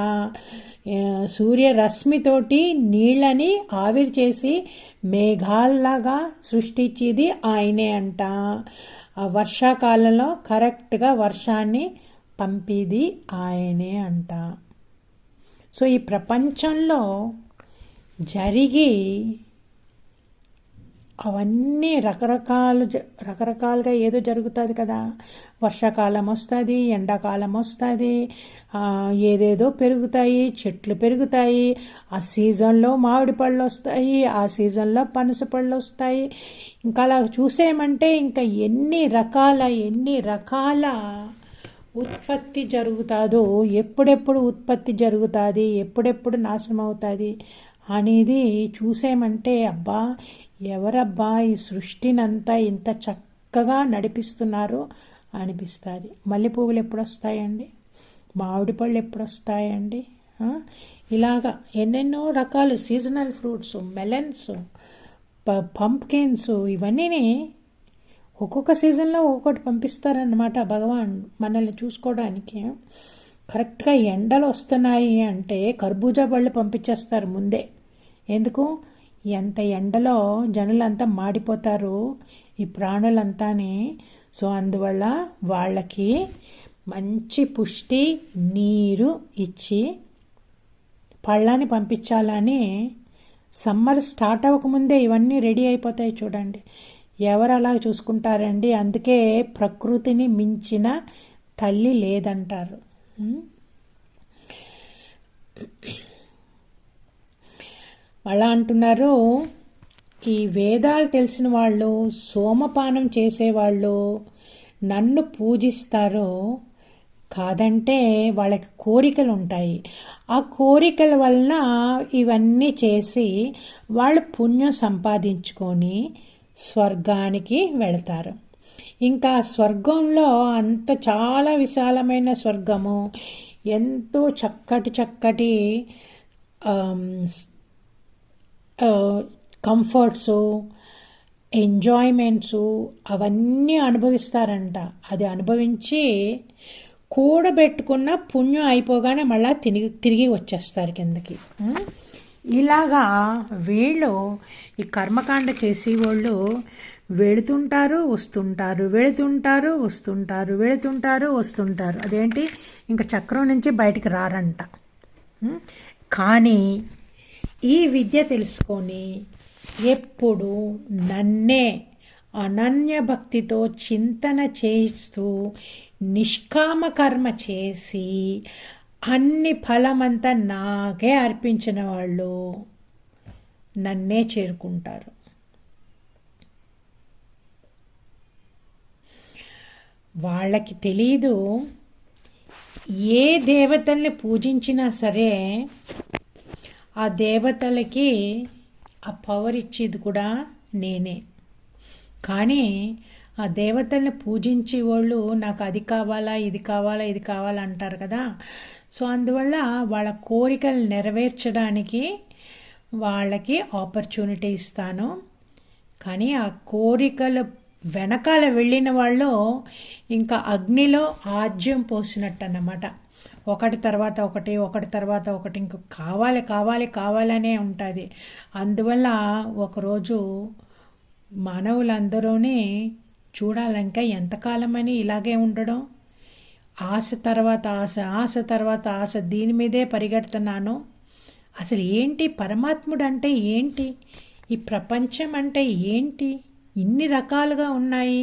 [SPEAKER 1] సూర్యరశ్మితోటి నీళ్ళని ఆవిరి చేసి మేఘాల్లాగా సృష్టించేది ఆయనే అంట. ఆ వర్షాకాలంలో కరెక్ట్గా వర్షాన్ని పంపేది ఆయనే అంట. సో ఈ ప్రపంచంలో జరిగి అవన్నీ రకరకాలుగా ఏదో జరుగుతుంది కదా. వర్షాకాలం వస్తుంది, ఎండాకాలం వస్తుంది, ఏదేదో పెరుగుతాయి, చెట్లు పెరుగుతాయి. ఆ సీజన్లో మామిడి పళ్ళు వస్తాయి, ఆ సీజన్లో పనస పళ్ళు వస్తాయి. ఇంకా అలా చూసేయమంటే ఇంకా ఎన్ని రకాల ఉత్పత్తి జరుగుతుందో, ఎప్పుడెప్పుడు ఉత్పత్తి జరుగుతుంది, ఎప్పుడెప్పుడు నాశనం అవుతుంది అనేది చూసేమంటే అబ్బా, ఎవరబ్బా ఈ సృష్టినంతా ఇంత చక్కగా నడిపిస్తున్నారు అనిపిస్తుంది. మల్లెపువ్వులు ఎప్పుడు వస్తాయండి, మామిడి పళ్ళు ఎప్పుడు వస్తాయండి, ఇలాగా ఎన్నెన్నో రకాలు సీజనల్ ఫ్రూట్స్, మెలన్స్, పంప్కిన్స్, ఇవన్నీ ఒక్కొక్క సీజన్లో ఒక్కొక్కటి పంపిస్తారన్నమాట భగవాన్ మనల్ని చూసుకోవడానికి. కరెక్ట్గా ఎండలు వస్తున్నాయి అంటే కర్బూజా పళ్ళు పంపించేస్తారు ముందే. ఎందుకు? ఎంత ఎండలో జనులంతా మాడిపోతారు ఈ ప్రాణులంతానే. సో అందువల్ల వాళ్ళకి మంచి పుష్టి నీరు ఇచ్చి పళ్ళని పంపించాలని సమ్మర్ స్టార్ట్ అవ్వకముందే ఇవన్నీ రెడీ అయిపోతాయి. చూడండి, ఎవరు అలా చూసుకుంటారండి. అందుకే ప్రకృతిని మించిన తల్లి లేదంటారు. అలా అంటున్నారు. ఈ వేదాలు తెలిసిన వాళ్ళు, సోమపానం చేసేవాళ్ళు నన్ను పూజిస్తారు, కాదంటే వాళ్ళకి కోరికలు ఉంటాయి. ఆ కోరికల వలన ఇవన్నీ చేసి వాళ్ళు పుణ్యం సంపాదించుకొని స్వర్గానికి వెళతారు. ఇంకా స్వర్గంలో అంత చాలా విశాలమైన స్వర్గము, ఎంతో చక్కటి కంఫర్ట్స్, ఎంజాయ్మెంట్స్ అవన్నీ అనుభవిస్తారంట. అది అనుభవించి కూడబెట్టుకున్న పుణ్యం అయిపోగానే మళ్ళీ తిరిగి వచ్చేస్తారు కిందకి. ఇలాగా వీళ్ళు ఈ కర్మకాండ చేసేవాళ్ళు వెళుతుంటారు వస్తుంటారు. అదేంటి, ఇంకా చక్రం నుంచి బయటికి రారంట. కానీ ఈ విద్య తెలుసుకొని ఎప్పుడు నన్నే అనన్య భక్తితో చింతన చేస్తూ నిష్కామ కర్మ చేసి అన్ని ఫలమంతా నాకే అర్పించిన వాళ్ళు నన్నే చేరుకుంటారు. వాళ్ళకి తెలీదు, ఏ దేవతల్ని పూజించినా సరే ఆ దేవతలకి ఆ పవర్ ఇచ్చేది కూడా నేనే. కానీ ఆ దేవతల్ని పూజించే వాళ్ళు నాకు అది కావాలా, ఇది కావాలా అంటారు కదా. సో అందువల్ల వాళ్ళ కోరికలు నెరవేర్చడానికి వాళ్ళకి ఆపర్చునిటీ ఇస్తాను. కానీ ఆ కోరికలు వెనకాల వెళ్ళిన వాళ్ళు ఇంకా అగ్నిలో ఆజ్యం పోసినట్టు అన్నమాట. ఒకటి తర్వాత ఒకటి ఇంక కావాలనే ఉంటుంది. అందువల్ల ఒకరోజు మానవులందరూనే చూడాలంటే ఎంతకాలమని ఇలాగే ఉండడం, ఆశ తర్వాత ఆశ దీని మీదే పరిగెడుతున్నాను. అసలు ఏంటి పరమాత్ముడు అంటే ఏంటి, ఈ ప్రపంచం అంటే ఏంటి, ఇన్ని రకాలుగా ఉన్నాయి,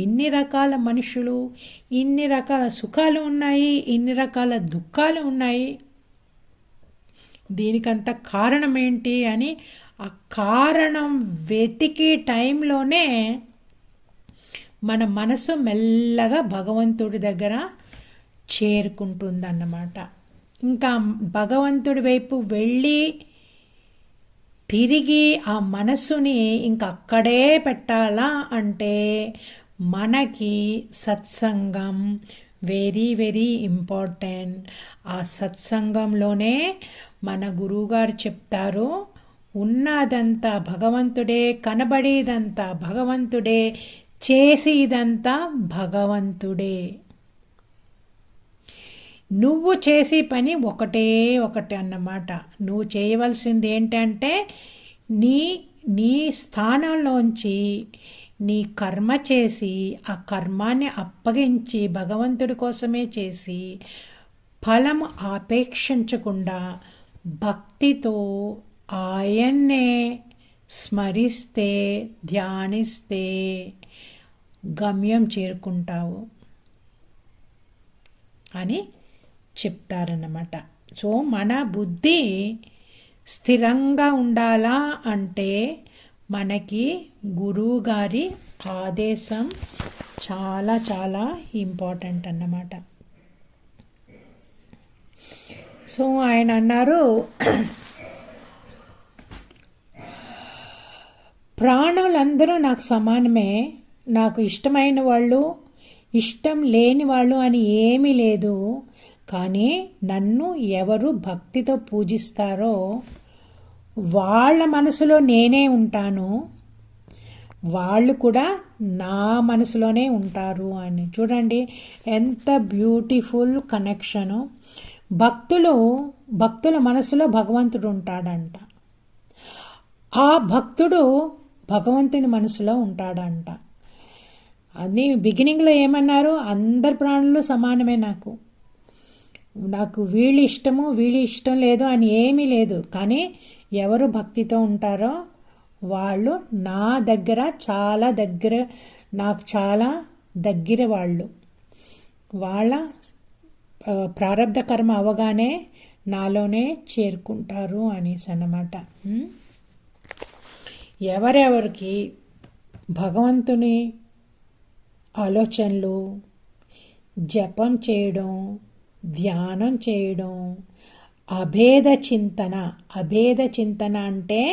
[SPEAKER 1] ఇన్ని రకాల మనుషులు, ఇన్ని రకాల సుఖాలు ఉన్నాయి, ఇన్ని రకాల దుఃఖాలు ఉన్నాయి, దీనికంత కారణం ఏంటి అని ఆ కారణం వెతికే టైంలోనే మన మనసు మెల్లగా భగవంతుడి దగ్గర చేరుకుంటుందన్నమాట. ఇంకా భగవంతుడి వైపు వెళ్ళి తిరిగి ఆ మనస్సుని ఇంకా అక్కడే పెట్టాలా అంటే మనకి సత్సంగం వెరీ ఇంపార్టెంట్. ఆ సత్సంగంలోనే మన గురువుగారు చెప్తారు, ఉన్నదంతా భగవంతుడే, కనబడేదంతా భగవంతుడే, చేసి ఇదంతా భగవంతుడే. నువ్వు చేసే పని ఒకటి అన్నమాట. నువ్వు చేయవలసింది ఏంటంటే నీ నీ స్థానంలోంచి నీ కర్మ చేసి ఆ కర్మాన్ని అప్పగించి భగవంతుడి కోసమే చేసి ఫలము ఆపేక్షించకుండా భక్తితో ఆయన్నే స్మరిస్తే ధ్యానిస్తే గమ్యం చేరుకుంటావు అని చెప్తారన్నమాట. సో మన బుద్ధి స్థిరంగా ఉండాలా అంటే మనకి గురువు గారి ఆదేశం చాలా చాలా ఇంపార్టెంట్ అన్నమాట. సో ఆయన అన్నారు, ప్రాణులందరూ నాకు సమానమే, నాకు ఇష్టమైన వాళ్ళు ఇష్టం లేని వాళ్ళు అని ఏమీ లేదు. కానీ నన్ను ఎవరు భక్తితో పూజిస్తారో వాళ్ళ మనసులో నేనే ఉంటాను, వాళ్ళు కూడా నా మనసులోనే ఉంటారు అని. చూడండి ఎంత బ్యూటిఫుల్ కనెక్షను. భక్తుల మనసులో భగవంతుడు ఉంటాడంట, ఆ భక్తుడు భగవంతుని మనసులో ఉంటాడంట. అని బిగినింగ్లో ఏమన్నారు, అందరి ప్రాణులు సమానమే, నాకు వీళ్ళు ఇష్టము వీళ్ళు ఇష్టం లేదు అని ఏమీ లేదు. కానీ ఎవరు భక్తితో ఉంటారో వాళ్ళు నా దగ్గర నాకు చాలా దగ్గర వాళ్ళు. వాళ్ళ ప్రారబ్ధ కర్మ అవగానే నాలోనే చేరుకుంటారు అనేసి అన్నమాట. ఎవరెవరికి భగవంతుని ఆలోచనలు, జపం చేయడం, ధ్యానం చేయడం, అభేద చింతన అంటే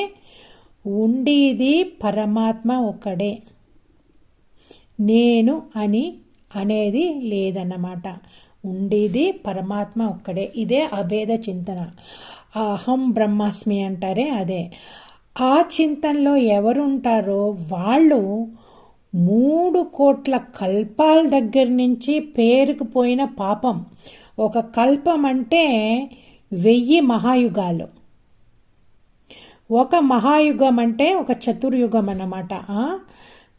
[SPEAKER 1] ఉండేది పరమాత్మ ఒక్కడే, నేను అనేది లేదన్నమాట. ఉండేది పరమాత్మ ఒక్కడే. ఇదే అభేద చింతన. అహం బ్రహ్మాస్మి అంటారే అదే. ఆ చింతనలో ఎవరుంటారో వాళ్ళు 3 కోట్ల కల్పాల దగ్గర నుంచి పేరుకుపోయిన పాపం. ఒక కల్పం అంటే 1000 మహాయుగాలు. ఒక మహాయుగం అంటే ఒక చతుర్యుగం అన్నమాట.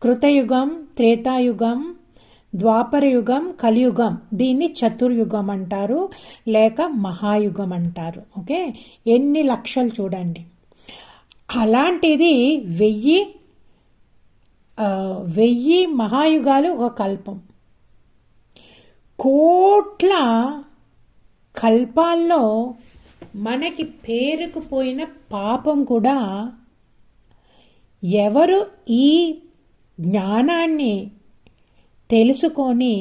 [SPEAKER 1] కృతయుగం, త్రేతాయుగం, ద్వాపరయుగం, కలియుగం. దీన్ని చతుర్యుగం అంటారు లేక మహాయుగం అంటారు. ఓకే, ఎన్ని లక్షలు చూడండి. అలాంటిది 1000 మహాయుగాలు ఒక కల్పం. కోట్ల కల్పాల్లో మనకి పేరుకుపోయిన పాపం కూడా ఎవరు ఈ జ్ఞానాన్ని తెలుసుకొని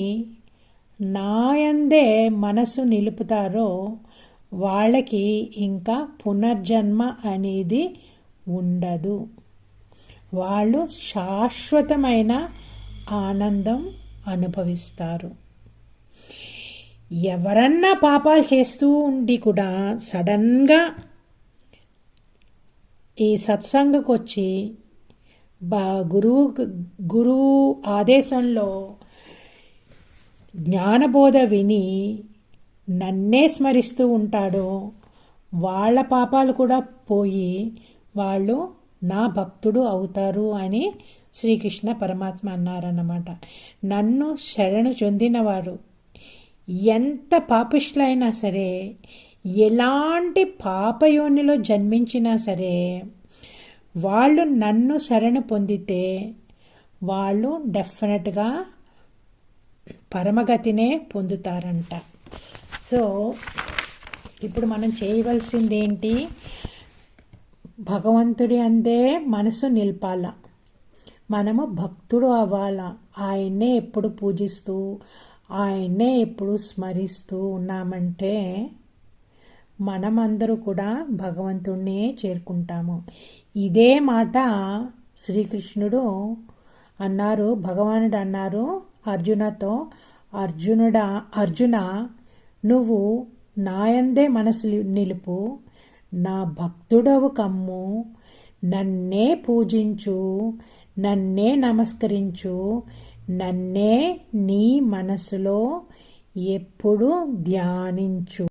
[SPEAKER 1] నాయందే మనసు నిలుపుతారో వాళ్ళకి ఇంకా పునర్జన్మ అనేది ఉండదు. వాళ్ళు శాశ్వతమైన ఆనందం అనుభవిస్తారు. ఎవరన్నా పాపాలు చేస్తూ ఉండి కూడా సడన్గా ఈ సత్సంగకు వచ్చి గురువు ఆదేశంలో జ్ఞానబోధ విని నన్నే స్మరిస్తూ ఉంటాడో వాళ్ళ పాపాలు కూడా పోయి వాళ్ళు నా భక్తుడు అవుతారు అని శ్రీకృష్ణ పరమాత్మ అన్నారన్నమాట. నన్ను శరణు చెందినవారు ఎంత పాపిష్లైనా సరే, ఎలాంటి పాపయోనిలో జన్మించినా సరే, వాళ్ళు నన్ను శరణు పొందితే వాళ్ళు డెఫినెట్గా పరమగతినే పొందుతారంట. సో ఇప్పుడు మనం చేయవలసింది ఏంటి? భగవంతుడి అందే మనసు నిలపాల, మనము భక్తుడు అవ్వాలా. ఆయన్నే ఎప్పుడు పూజిస్తూ ఆయన్నే ఎప్పుడు స్మరిస్తూ ఉన్నామంటే మనమందరూ కూడా భగవంతుడినే చేరుకుంటాము. ఇదే మాట శ్రీకృష్ణుడు అన్నారు, భగవానుడు అన్నారు అర్జునతో, అర్జున నువ్వు నాయందే మనసు నిలుపు, నా భక్తుడవు కమ్ము, నన్నే పూజించు, నన్నే నమస్కరించు, నన్నే నీ మనసులో ఎప్పుడు ధ్యానించు.